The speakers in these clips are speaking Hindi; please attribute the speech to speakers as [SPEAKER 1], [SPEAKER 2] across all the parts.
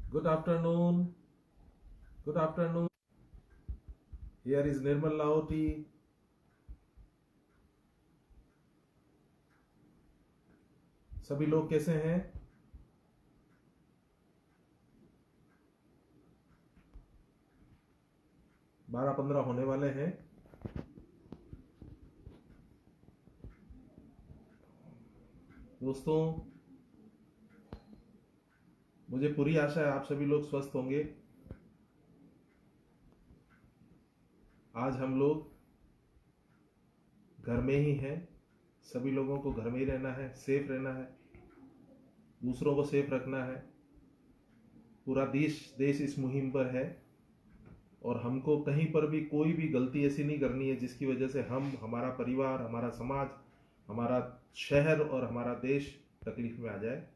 [SPEAKER 1] Good afternoon. Good afternoon. Here is Nirmal Lahoti. सभी लोग कैसे हैं? 12-15 होने वाले हैं। दोस्तों, मुझे पूरी आशा है आप सभी लोग स्वस्थ होंगे। आज हम लोग घर में ही हैं। सभी लोगों को घर में ही रहना है, सेफ रहना है, दूसरों को सेफ रखना है। पूरा देश इस मुहिम पर है और हमको कहीं पर भी कोई भी गलती ऐसी नहीं करनी है जिसकी वजह से हम, हमारा परिवार, हमारा समाज, हमारा शहर और हमारा देश तकलीफ में आ जाए।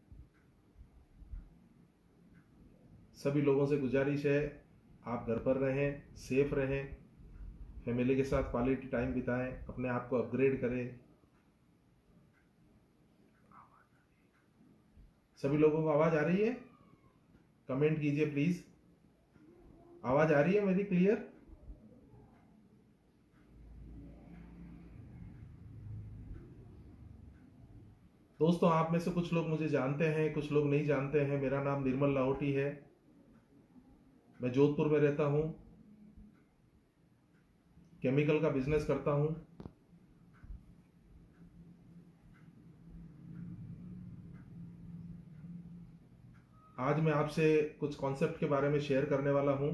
[SPEAKER 1] सभी लोगों से गुजारिश है, आप घर पर रहें, सेफ रहें, फैमिली के साथ क्वालिटी टाइम बिताएं, अपने आप को अपग्रेड करें। सभी लोगों को आवाज आ रही है? कमेंट कीजिए प्लीज। आवाज आ रही है मेरी क्लियर? दोस्तों, आप में से कुछ लोग मुझे जानते हैं, कुछ लोग नहीं जानते हैं। मेरा नाम निर्मल लाहौटी है। मैं जोधपुर में रहता हूं, केमिकल का बिजनेस करता हूं। आज मैं आपसे कुछ कॉन्सेप्ट के बारे में शेयर करने वाला हूं।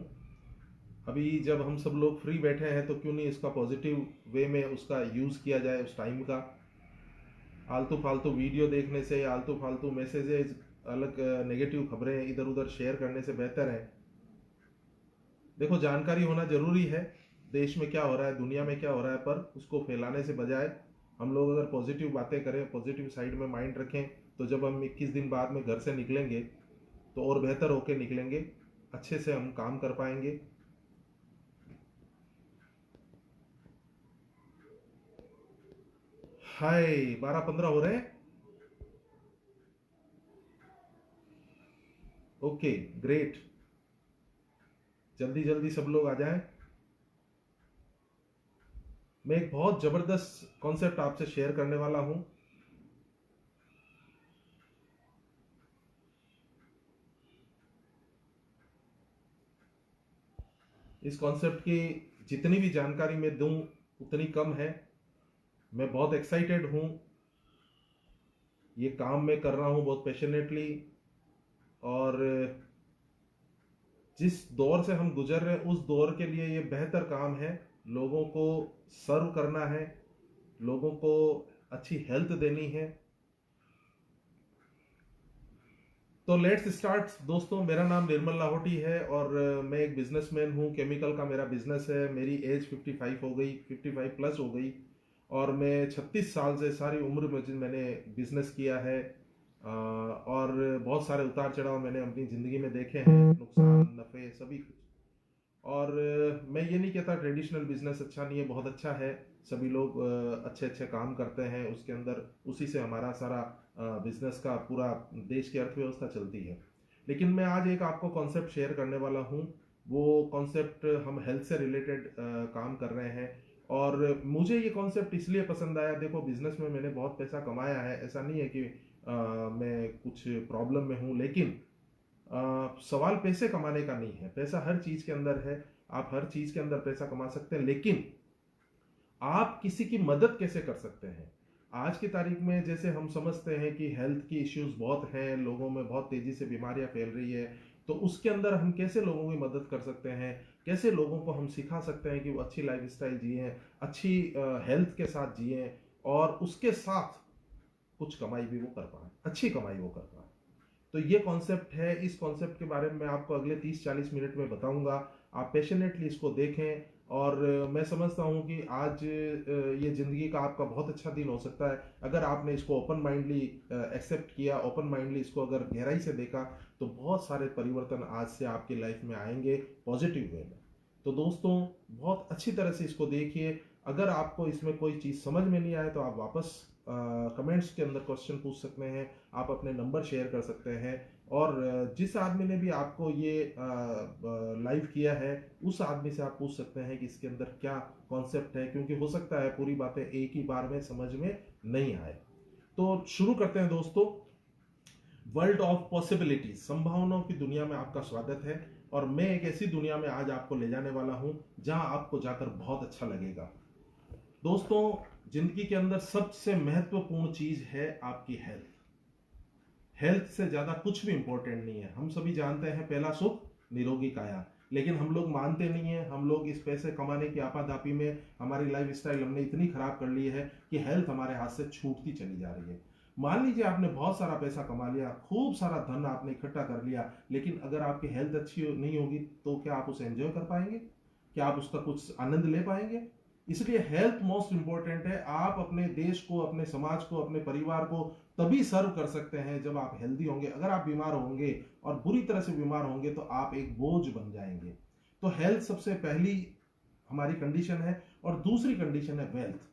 [SPEAKER 1] अभी जब हम सब लोग फ्री बैठे हैं तो क्यों नहीं इसका पॉजिटिव वे में उसका यूज किया जाए। उस टाइम का आलतू फालतू वीडियो देखने से, आलतू फालतू मैसेजेस, अलग नेगेटिव खबरें इधर उधर शेयर करने से बेहतर है, देखो, जानकारी होना जरूरी है। देश में क्या हो रहा है, दुनिया में क्या हो रहा है, पर उसको फैलाने से बजाय हम लोग अगर पॉजिटिव बातें करें, पॉजिटिव साइड में माइंड रखें, तो जब हम 21 दिन बाद में घर से निकलेंगे तो और बेहतर होके निकलेंगे, अच्छे से हम काम कर पाएंगे। हाय, 12-15 हो रहे हैं। Okay, great. जल्दी जल्दी सब लोग आ जाएं। मैं एक बहुत जबरदस्त कॉन्सेप्ट आपसे शेयर करने वाला हूं। इस कॉन्सेप्ट की जितनी भी जानकारी मैं दूं उतनी कम है। मैं बहुत एक्साइटेड हूं। ये काम मैं कर रहा हूं बहुत पैशनेटली, और जिस दौर से हम गुजर रहे हैं उस दौर के लिए ये बेहतर काम है। लोगों को सर्व करना है, लोगों को अच्छी हेल्थ देनी है। तो लेट्स स्टार्ट दोस्तों। मेरा नाम निर्मल लाहौटी है और मैं एक बिजनेसमैन हूँ। केमिकल का मेरा बिजनेस है। मेरी एज 55 हो गई, 55 प्लस हो गई, और मैं 36 साल से, सारी उम्र में मैंने बिजनेस किया है। और बहुत सारे उतार चढ़ाव मैंने अपनी ज़िंदगी में देखे हैं, नुकसान नफ़े सभी कुछ। और मैं ये नहीं कहता ट्रेडिशनल बिजनेस अच्छा नहीं है, बहुत अच्छा है। सभी लोग अच्छे अच्छे काम करते हैं उसके अंदर, उसी से हमारा सारा बिजनेस का पूरा देश की अर्थव्यवस्था चलती है। लेकिन मैं आज एक आपको कॉन्सेप्ट शेयर करने वाला हूँ। वो कॉन्सेप्ट, हम हेल्थ से रिलेटेड काम कर रहे हैं, और मुझे ये कॉन्सेप्ट इसलिए पसंद आया। देखो, बिजनेस में मैंने बहुत पैसा कमाया है, ऐसा नहीं है कि मैं कुछ प्रॉब्लम में हूँ, लेकिन सवाल पैसे कमाने का नहीं है। पैसा हर चीज के अंदर है, आप हर चीज के अंदर पैसा कमा सकते हैं, लेकिन आप किसी की मदद कैसे कर सकते हैं। आज की तारीख में जैसे हम समझते हैं कि हेल्थ की इश्यूज बहुत हैं, लोगों में बहुत तेजी से बीमारियां फैल रही है, तो उसके अंदर हम कैसे लोगों की मदद कर सकते हैं, कैसे लोगों को हम सिखा सकते हैं कि वो अच्छी लाइफस्टाइल जिए, अच्छी हेल्थ के साथ जिए, और उसके साथ कुछ कमाई भी वो कर पाए, अच्छी कमाई वो कर पाए। तो ये कॉन्सेप्ट है। इस कॉन्सेप्ट के बारे में मैं आपको अगले 30-40 मिनट में बताऊंगा। आप पैशनेटली इसको देखें, और मैं समझता हूँ कि आज ये ज़िंदगी का आपका बहुत अच्छा दिन हो सकता है अगर आपने इसको ओपन माइंडली एक्सेप्ट किया, ओपन माइंडली इसको अगर गहराई से देखा, तो बहुत सारे परिवर्तन आज से आपकी लाइफ में आएंगे पॉजिटिव वे में। तो दोस्तों, बहुत अच्छी तरह से इसको देखिए। अगर आपको इसमें कोई चीज़ समझ में नहीं आए तो आप वापस कमेंट्स के अंदर क्वेश्चन पूछ सकते हैं, आप अपने नंबर शेयर कर सकते हैं। और जिस आदमी ने भी आपको ये लाइव किया है उस आदमी से आप पूछ सकते हैं कि इसके अंदर क्या कॉन्सेप्ट है, क्योंकि हो सकता है पूरी बातें एक ही बार में समझ में नहीं आए। तो शुरू करते हैं दोस्तों। वर्ल्ड ऑफ पॉसिबिलिटीज, संभावनाओं की दुनिया में आपका स्वागत है। और मैं एक ऐसी दुनिया में आज आपको ले जाने वाला हूं जहां आपको जाकर बहुत अच्छा लगेगा। दोस्तों, जिंदगी के अंदर सबसे महत्वपूर्ण चीज है आपकी हेल्थ। हेल्थ से ज्यादा कुछ भी इंपॉर्टेंट नहीं है। हम सभी जानते हैं पहला सुख निरोगी काया, लेकिन हम लोग मानते नहीं है। हम लोग इस पैसे कमाने की आपाधापी में हमारी लाइफ स्टाइल हमने इतनी खराब कर ली है कि हेल्थ हमारे हाथ से छूटती चली जा रही है। मान लीजिए आपने बहुत सारा पैसा कमा लिया, खूब सारा धन आपने इकट्ठा कर लिया, लेकिन अगर आपकी हेल्थ अच्छी नहीं होगी तो क्या आप उसे एंजॉय कर पाएंगे? क्या आप उसका कुछ आनंद ले पाएंगे? इसलिए हेल्थ मोस्ट इंपॉर्टेंट है। आप अपने देश को, अपने समाज को, अपने परिवार को तभी सर्व कर सकते हैं जब आप हेल्दी होंगे। अगर आप बीमार होंगे और बुरी तरह से बीमार होंगे तो आप एक बोझ बन जाएंगे। तो हेल्थ सबसे पहली हमारी कंडीशन है। और दूसरी कंडीशन है वेल्थ।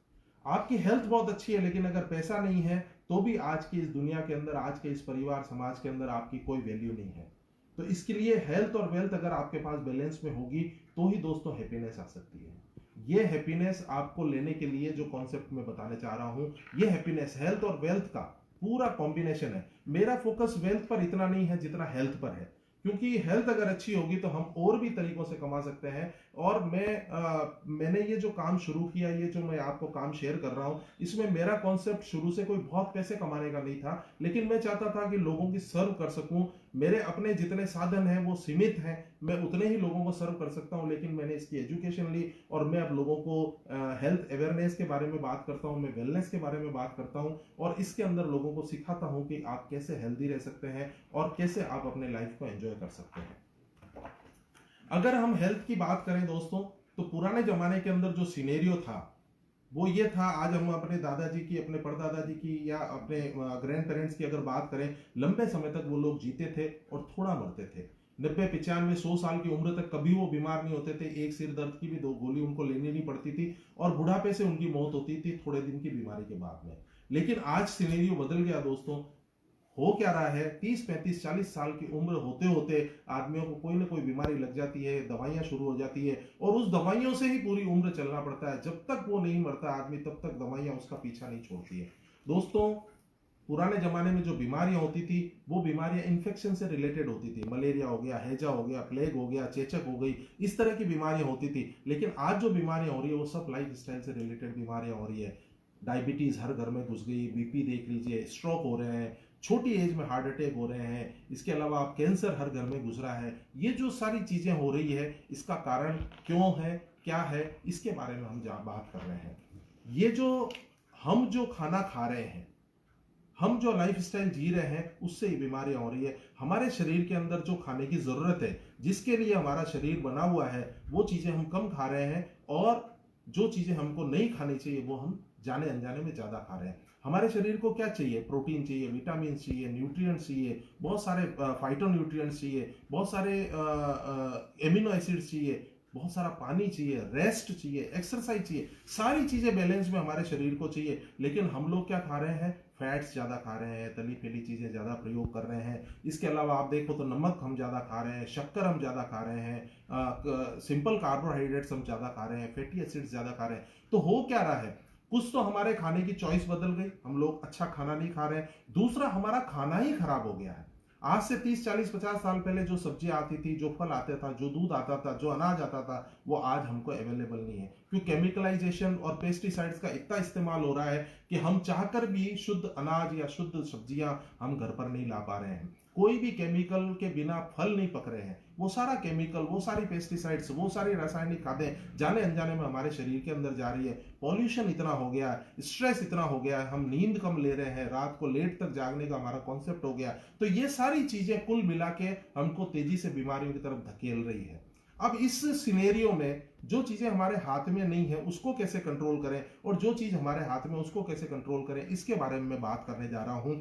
[SPEAKER 1] आपकी हेल्थ बहुत अच्छी है, लेकिन अगर पैसा नहीं है तो भी आज की इस दुनिया के अंदर, आज के इस परिवार समाज के अंदर आपकी कोई वैल्यू नहीं है। तो इसके लिए हेल्थ और वेल्थ अगर आपके पास बैलेंस में होगी तो ही दोस्तों हैप्पीनेस आ सकती है। ये हैप्पीनेस आपको लेने के लिए जो कॉन्सेप्ट मैं बताने चाह रहा हूं, ये हैप्पीनेस हेल्थ और वेल्थ का पूरा कॉम्बिनेशन है। मेरा फोकस वेल्थ पर इतना नहीं है जितना हेल्थ पर है, क्योंकि हेल्थ अगर अच्छी होगी तो हम और भी तरीकों से कमा सकते हैं। और मैंने ये जो काम शुरू किया, ये जो मैं आपको काम शेयर कर रहा हूं, इसमें मेरा कॉन्सेप्ट शुरू से कोई बहुत पैसे कमाने का नहीं था, लेकिन मैं चाहता था कि लोगों की सर्व कर सकूं। मेरे अपने जितने साधन हैं वो सीमित हैं, मैं उतने ही लोगों को सर्व कर सकता हूं, लेकिन मैंने इसकी एजुकेशन ली और मैं अब लोगों को हेल्थ अवेयरनेस के बारे में बात करता हूं, मैं वेलनेस के बारे में बात करता हूं और इसके अंदर लोगों को सिखाता हूं कि आप कैसे हेल्दी रह सकते हैं और कैसे आप अपने लाइफ को एंजॉय कर सकते हैं। अगर हम हेल्थ की बात करें दोस्तों, तो पुराने जमाने के अंदर जो सिनेरियो था वो ये था। आज हम अपने दादाजी की, अपने परदादाजी की या अपने ग्रैंड पेरेंट्स की अगर बात करें, लंबे समय तक वो लोग जीते थे और थोड़ा मरते थे। 90, 95, 100 साल की उम्र तक कभी वो बीमार नहीं होते थे। एक सिर दर्द की भी 2 गोली उनको लेनी नहीं पड़ती थी और बुढ़ापे से उनकी मौत होती थी थोड़े दिन की बीमारी के बाद में। लेकिन आज सिनेरियो बदल गया दोस्तों। हो क्या रहा है, 30, 35, 40 साल की उम्र होते होते आदमियों को कोई ना कोई बीमारी लग जाती है, दवाइयां शुरू हो जाती है और उस दवाइयों से ही पूरी उम्र चलना पड़ता है। जब तक वो नहीं मरता आदमी, तब तक दवाइयां उसका पीछा नहीं छोड़ती है। दोस्तों, पुराने जमाने में जो बीमारियां होती थी वो बीमारियां इन्फेक्शन से रिलेटेड होती थी। मलेरिया हो गया, हैजा हो गया, प्लेग हो गया, चेचक हो गई, इस तरह की बीमारियां होती थी। लेकिन आज जो बीमारियां हो रही है वो सब लाइफ स्टाइल से रिलेटेड बीमारियां हो रही है। डायबिटीज हर घर में घुस गई, बीपी देख लीजिए, स्ट्रोक हो रहे हैं, छोटी एज में हार्ट अटैक हो रहे हैं। इसके अलावा आप कैंसर हर घर में घुस रहा है। ये जो सारी चीजें हो रही है, इसका कारण क्यों है, क्या है, इसके बारे में हम बात कर रहे हैं। ये जो हम जो खाना खा रहे हैं, हम जो लाइफ स्टाइल जी रहे हैं, उससे ही बीमारियां हो रही है। हमारे शरीर के अंदर जो खाने की जरूरत है, जिसके लिए हमारा शरीर बना हुआ है, वो चीजें हम कम खा रहे हैं और जो चीजें हमको नहीं खानी चाहिए वो हम जाने अनजाने में ज्यादा खा रहे हैं। हमारे शरीर को क्या चाहिए? प्रोटीन चाहिए, विटामिन चाहिए, न्यूट्रिएंट्स चाहिए, बहुत सारे फाइटो न्यूट्रिएंट्स चाहिए, बहुत सारे एमिनो एसिड्स चाहिए, बहुत सारा पानी चाहिए, रेस्ट चाहिए, एक्सरसाइज चाहिए। सारी चीजें बैलेंस में हमारे शरीर को चाहिए। लेकिन हम लोग क्या खा रहे हैं? फैट्स ज्यादा खा रहे हैं, तली फैली चीजें ज्यादा प्रयोग कर रहे हैं। इसके अलावा आप देखो तो नमक हम ज्यादा खा रहे हैं, शक्कर हम ज्यादा खा रहे हैं, सिंपल कार्बोहाइड्रेट्स हम ज्यादा खा रहे हैं, फैटी एसिड्स ज्यादा खा रहे हैं। तो हो क्या रहा है? कुछ तो हमारे खाने की चॉइस बदल गई, हम लोग अच्छा खाना नहीं खा रहे हैं। दूसरा, हमारा खाना ही खराब हो गया है। आज से 30, 40, 50 साल पहले जो सब्जी आती थी, जो फल आता था, जो दूध आता था, जो अनाज आता था, वो आज हमको अवेलेबल नहीं है। क्यों? केमिकलाइजेशन और पेस्टिसाइड्स का इतना इस्तेमाल हो रहा है कि हम चाहकर भी शुद्ध अनाज या शुद्ध सब्जियां हम घर पर नहीं ला पा रहे हैं। कोई भी केमिकल के बिना फल नहीं पक रहे हैं। वो सारा केमिकल, वो सारी पेस्टिसाइड्स, वो सारी रासायनिक खादें जाने अनजाने में हमारे शरीर के अंदर जा रही है। पॉल्यूशन इतना हो गया है, स्ट्रेस इतना हो गया है, हम नींद कम ले रहे हैं, रात को लेट तक जागने का हमारा कॉन्सेप्ट हो गया। तो ये सारी चीजें कुल मिला के हमको तेजी से बीमारियों की तरफ धकेल रही है। अब इस सिनेरियो में जो चीजें हमारे हाथ में नहीं है उसको कैसे कंट्रोल करें और जो चीज हमारे हाथ में उसको कैसे कंट्रोल करें, इसके बारे में मैं बात करने जा रहा हूं।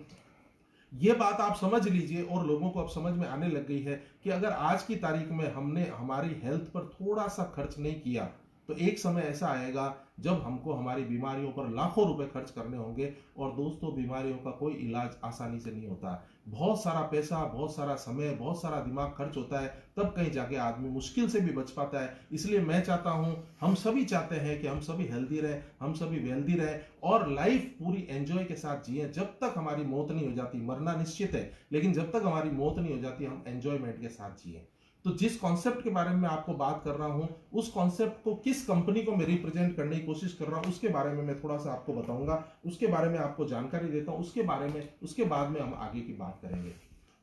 [SPEAKER 1] ये बात आप समझ लीजिए और लोगों को अब समझ में आने लग गई है कि अगर आज की तारीख में हमने हमारी हेल्थ पर थोड़ा सा खर्च नहीं किया तो एक समय ऐसा आएगा जब हमको हमारी बीमारियों पर लाखों रुपए खर्च करने होंगे। और दोस्तों, बीमारियों का कोई इलाज आसानी से नहीं होता। बहुत सारा पैसा, बहुत सारा समय, बहुत सारा दिमाग खर्च होता है, तब कहीं जाके आदमी मुश्किल से भी बच पाता है। इसलिए मैं चाहता हूं, हम सभी चाहते हैं कि हम सभी हेल्दी रहें, हम सभी वेल्दी रहें और लाइफ पूरी एंजॉय के साथ जिए। जब तक हमारी मौत नहीं हो जाती, मरना निश्चित है, लेकिन जब तक हमारी मौत नहीं हो जाती, हम एंजॉयमेंट के साथ जिए। तो जिस कॉन्सेप्ट के बारे में आपको बात कर रहा हूं, उस कॉन्सेप्ट को, किस कंपनी को मैं रिप्रेजेंट करने की कोशिश कर रहा हूं, उसके बारे में मैं थोड़ा सा आपको बताऊंगा, उसके बारे में आपको जानकारी देता हूं, उसके बाद में हम आगे की बात करेंगे।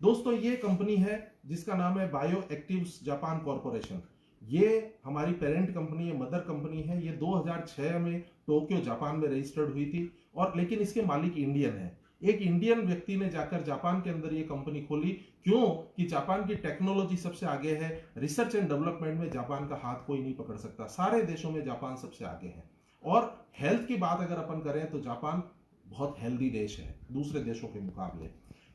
[SPEAKER 1] दोस्तों, ये कंपनी है जिसका नाम है बायो एक्टिव्स जापान कॉर्पोरेशन। ये हमारी पेरेंट कंपनी है, मदर कंपनी है। ये 2006 में टोक्यो जापान में रजिस्टर्ड हुई थी, और लेकिन इसके मालिक इंडियन है। एक इंडियन व्यक्ति ने जाकर जापान के अंदर ये कंपनी खोली। क्यों? कि जापान की टेक्नोलॉजी सबसे आगे है, रिसर्च एंड डेवलपमेंट में जापान का हाथ कोई नहीं पकड़ सकता। सारे देशों में जापान सबसे आगे है। और हेल्थ की बात अगर अपन करें तो जापान बहुत हेल्दी देश है दूसरे देशों के मुकाबले।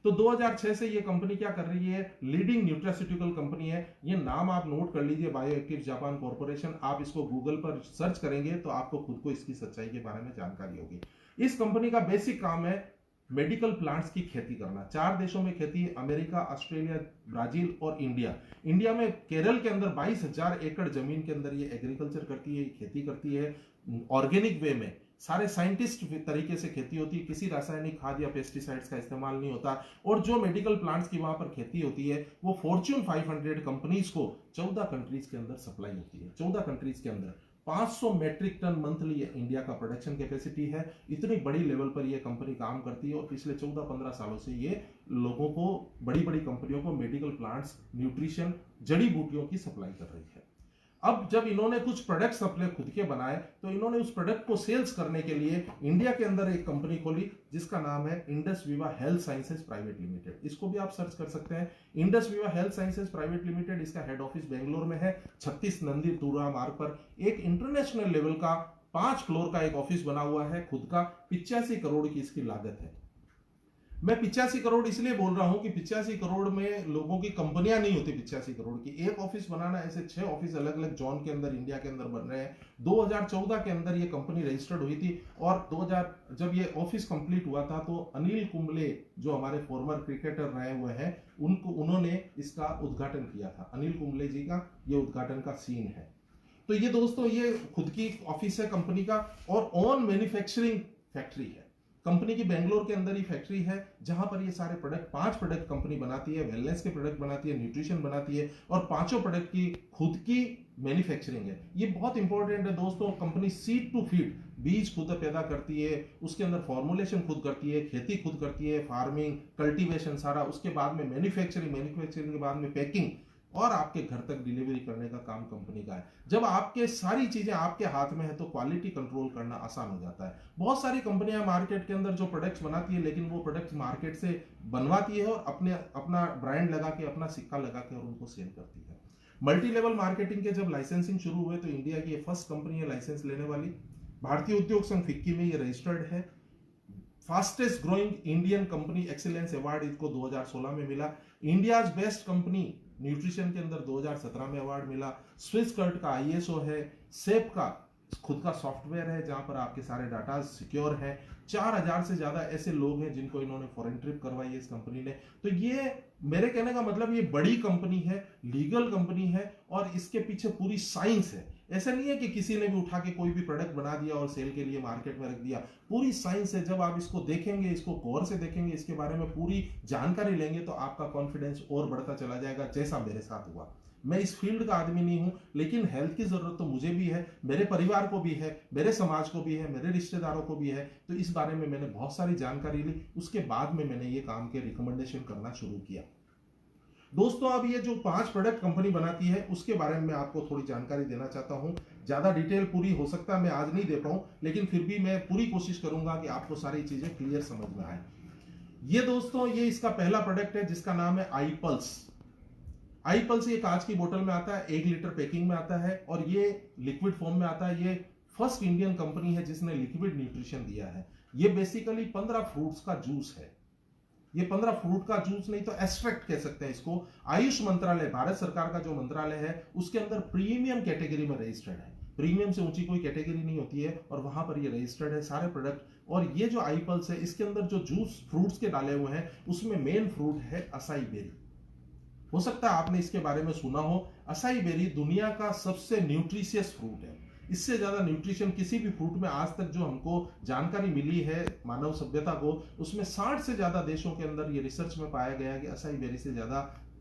[SPEAKER 1] तो 2006 से ये कंपनी क्या कर रही है? लीडिंग न्यूट्रास्यूटिकल कंपनी है। ये नाम आप नोट कर लीजिए, बायो एक्टिव जापान कॉर्पोरेशन। आप इसको गूगल पर सर्च करेंगे तो आपको खुद को इसकी सच्चाई के बारे में जानकारी होगी। इस कंपनी का बेसिक काम है मेडिकल प्लांट्स की खेती करना। 4 देशों में खेती है, अमेरिका, ऑस्ट्रेलिया, ब्राजील और इंडिया। इंडिया में केरल के अंदर 22,000 एकड़ जमीन के अंदर ये एग्रीकल्चर करती है, खेती करती है ऑर्गेनिक वे में। सारे साइंटिस्ट तरीके से खेती होती है, किसी रासायनिक खाद या पेस्टिसाइड्स का इस्तेमाल नहीं होता। और जो मेडिकल प्लांट्स की वहां पर खेती होती है वो फॉर्च्यून 500 कंपनीज को 14 कंट्रीज के अंदर सप्लाई होती है। 14 कंट्रीज के अंदर 500 मेट्रिक टन मंथली इंडिया का प्रोडक्शन कैपेसिटी है। इतनी बड़ी लेवल पर यह कंपनी काम करती है और पिछले 14-15 सालों से ये लोगों को, बड़ी बड़ी कंपनियों को मेडिकल प्लांट्स, न्यूट्रिशन, जड़ी बूटियों की सप्लाई कर रही है। अब जब इन्होंने कुछ प्रोडक्ट्स अपने खुद के बनाए तो इन्होंने उस प्रोडक्ट को सेल्स करने के लिए इंडिया के अंदर एक कंपनी खोली जिसका नाम है इंडस विवा हेल्थ साइंसेज प्राइवेट लिमिटेड। इसको भी आप सर्च कर सकते हैं, इंडस विवा हेल्थ साइंसेज प्राइवेट लिमिटेड। इसका हेड ऑफिस बेंगलोर में है, 36 नंदी तुरा मार्ग पर। एक इंटरनेशनल लेवल का 5 फ्लोर का एक ऑफिस बना हुआ है खुद का। 85 करोड़ की इसकी लागत है। मैं 85 करोड़ इसलिए बोल रहा हूं कि 85 करोड़ में लोगों की कंपनियां नहीं होती। 85 करोड़ की एक ऑफिस बनाना, ऐसे 6 ऑफिस अलग अलग जोन के अंदर इंडिया के अंदर बन रहे हैं। 2014 के अंदर ये कंपनी रजिस्टर्ड हुई थी और 2000 जब ये ऑफिस कंप्लीट हुआ था तो अनिल कुंबले, जो हमारे फॉर्मर क्रिकेटर रहे हुए हैं, उन्होंने इसका उद्घाटन किया था। अनिल कुंबले जी का ये उद्घाटन का सीन है। तो ये दोस्तों, ये खुद की ऑफिस है कंपनी का और ऑन मैन्युफैक्चरिंग फैक्ट्री है। कंपनी की बेंगलोर के अंदर ही फैक्ट्री है जहां पर ये सारे प्रोडक्ट, 5 प्रोडक्ट कंपनी बनाती है। वेलनेस के प्रोडक्ट बनाती है, न्यूट्रिशन बनाती है और 5 प्रोडक्ट की खुद की मैन्युफैक्चरिंग है। ये बहुत इंपॉर्टेंट है दोस्तों। कंपनी सीड टू फीड, बीज खुद पैदा करती है, उसके अंदर फॉर्मुलेशन खुद करती है, खेती खुद करती है, फार्मिंग, कल्टीवेशन सारा, उसके बाद में मैन्युफैक्चरिंग के बाद में पैकिंग और आपके घर तक डिलीवरी करने का काम कंपनी का है। जब आपके सारी चीजें आपके हाथ में है तो क्वालिटी कंट्रोल करना आसान हो जाता है। बहुत सारी कंपनियां मार्केट के अंदर जो प्रोडक्ट्स बनाती है, लेकिन वो प्रोडक्ट्स मार्केट से बनवाती है और अपना ब्रांड लगा के, अपना सिक्का लगा के और उनको सेल करती है। मल्टी लेवल मार्केटिंग के जब लाइसेंसिंग शुरू हुए तो इंडिया की ये फर्स्ट कंपनी है लाइसेंस लेने वाली। भारतीय उद्योग संघ फिक्की में ये रजिस्टर्ड है। Fastest growing Indian company excellence award इसको 2016 में मिला। इंडिया बेस्ट कंपनी न्यूट्रिशन के अंदर 2017 में अवार्ड मिला। स्विस कर्ट का ISO है। सेप का खुद का सॉफ्टवेयर है जहां पर आपके सारे डाटा सिक्योर है। 4000 से ज्यादा ऐसे लोग हैं जिनको इन्होंने फॉरेन ट्रिप करवाई है इस कंपनी ने। तो ये मेरे कहने का मतलब, ये बड़ी कंपनी है, लीगल कंपनी है और इसके पीछे पूरी साइंस है। ऐसा नहीं है कि किसी ने भी उठा के कोई भी प्रोडक्ट बना दिया और सेल के लिए मार्केट में रख दिया। पूरी साइंस है। जब आप इसको देखेंगे, इसको गौर से देखेंगे, इसके बारे में पूरी जानकारी लेंगे तो आपका कॉन्फिडेंस और बढ़ता चला जाएगा, जैसा मेरे साथ हुआ। मैं इस फील्ड का आदमी नहीं हूं, लेकिन हेल्थ की जरूरत तो मुझे भी है, मेरे परिवार को भी है, मेरे समाज को भी है, मेरे रिश्तेदारों को भी है। तो इस बारे में मैंने बहुत सारी जानकारी ली। उसके बाद में मैंने ये काम के रिकमेंडेशन करना शुरू किया। दोस्तों, अब ये जो 5 प्रोडक्ट कंपनी बनाती है उसके बारे में मैं आपको थोड़ी जानकारी देना चाहता हूं। ज्यादा डिटेल पूरी हो सकता है मैं आज नहीं दे पाऊं, लेकिन फिर भी मैं पूरी कोशिश करूंगा कि आपको सारी चीजें क्लियर समझ में आए। ये दोस्तों, ये इसका पहला प्रोडक्ट है जिसका नाम है iPulse। iPulse ये कांच की बोतल में आता है, 1 लीटर पैकिंग में आता है और ये लिक्विड फॉर्म में आता है। ये फर्स्ट इंडियन कंपनी है जिसने लिक्विड न्यूट्रिशन दिया है। ये बेसिकली 15 फ्रूट्स का जूस है। ये 15 फ्रूट का जूस नहीं तो एक्सट्रैक्ट कह सकते हैं इसको। आयुष मंत्रालय, भारत सरकार का जो मंत्रालय है, उसके अंदर प्रीमियम कैटेगरी में रजिस्टर्ड है। प्रीमियम से ऊंची कोई कैटेगरी नहीं होती है, और वहां पर ये रजिस्टर्ड है सारे प्रोडक्ट। और ये जो आई पल्स है, इसके अंदर जो जूस फ्रूट्स के डाले हुए हैं, उसमें मेन फ्रूट है असाई बेरी। हो सकता है आपने इसके बारे में सुना हो। असाई बेरी दुनिया का सबसे न्यूट्रिशियस फ्रूट है। इससे ज्यादा न्यूट्रिशन किसी भी फ्रूट में आज तक जो हमको जानकारी मिली है मानव सभ्यता को, उसमें 60 से ज्यादा देशों के अंदर ये रिसर्च में पाया गया है कि असाई बेरी से ज्यादा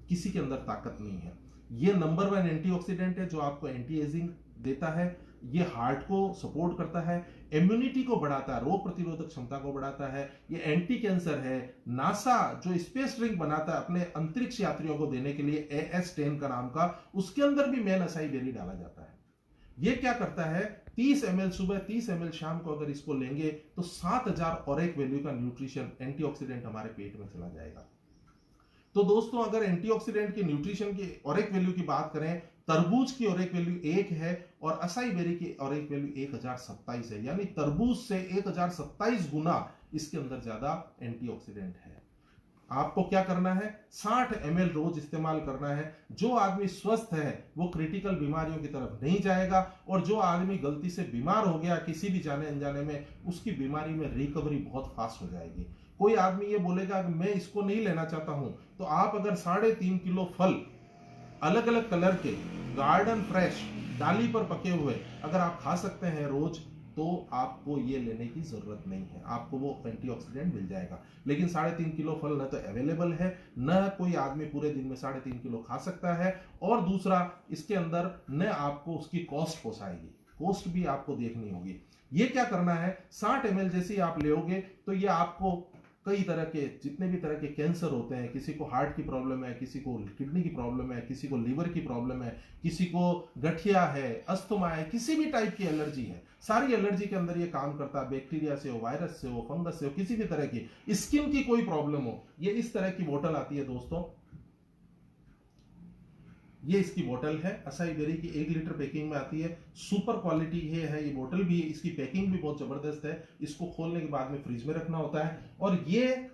[SPEAKER 1] किसी के अंदर ताकत नहीं है। ये नंबर 1 एंटीऑक्सीडेंट है जो आपको एंटी एजिंग देता है। ये हार्ट को सपोर्ट करता है, इम्यूनिटी को बढ़ाता है, रोग प्रतिरोधक क्षमता को बढ़ाता है। ये एंटी कैंसर है। नासा जो स्पेस ड्रिंक बनाता है अपने अंतरिक्ष यात्रियों को देने के लिए, AS10 का नाम का, उसके अंदर भी मेन असाई बेरी डाला जाता है। ये क्या करता है, 30 ml सुबह 30 ml शाम को अगर इसको लेंगे तो 7000 ऑरेक वैल्यू का न्यूट्रिशन एंटीऑक्सीडेंट हमारे पेट में चला जाएगा। तो दोस्तों अगर एंटीऑक्सीडेंट की न्यूट्रिशन की ऑरेक वैल्यू की बात करें, तरबूज की ऑरेक वैल्यू 1 है और असाई बेरी की ऑरेक वैल्यू 1027 है, यानी तरबूज से 1027 गुना इसके अंदर ज्यादा एंटीऑक्सीडेंट है। आपको क्या करना है, 60 ml रोज इस्तेमाल करना है। जो आदमी स्वस्थ है वो क्रिटिकल बीमारियों की तरफ नहीं जाएगा, और जो आदमी गलती से बीमार हो गया किसी भी जाने अनजाने में, उसकी बीमारी में रिकवरी बहुत फास्ट हो जाएगी। कोई आदमी ये बोलेगा कि मैं इसको नहीं लेना चाहता हूं, तो आप अगर 3.5 किलो फल अलग अलग कलर के गार्डन फ्रेश डाली पर पके हुए अगर आप खा सकते हैं रोज, तो आपको ये लेने की जरूरत नहीं है, आपको वो एंटीऑक्सीडेंट मिल जाएगा। लेकिन 3.5 किलो फल न तो अवेलेबल है, न कोई आदमी पूरे दिन में 3.5 किलो खा सकता है, और दूसरा इसके अंदर न आपको उसकी कॉस्ट पोसाएगी, कॉस्ट भी आपको देखनी होगी। ये क्या करना है, 60 ml जैसे ही आप लेोगे तो ये आपको कई तरह के जितने भी तरह के कैंसर होते हैं, किसी को हार्ट की प्रॉब्लम है, किसी को किडनी की प्रॉब्लम है, किसी को लीवर की प्रॉब्लम है, किसी को गठिया है, अस्थमा है, किसी भी टाइप की एलर्जी है, सारी एलर्जी के अंदर ये काम करता है। बैक्टीरिया से हो, वायरस से हो, फंगस से हो, किसी भी तरह की स्किन की कोई प्रॉब्लम हो, ये इस तरह की बोतल आती है दोस्तों। ये इसकी बोतल है, असाई बेरी की 1 लीटर पैकिंग में आती है, सुपर क्वालिटी है ये बोतल भी, इसकी पैकिंग भी बहुत जबरदस्त है। इसको खोलने के बाद में फ्रिज में रखना होता है, और ये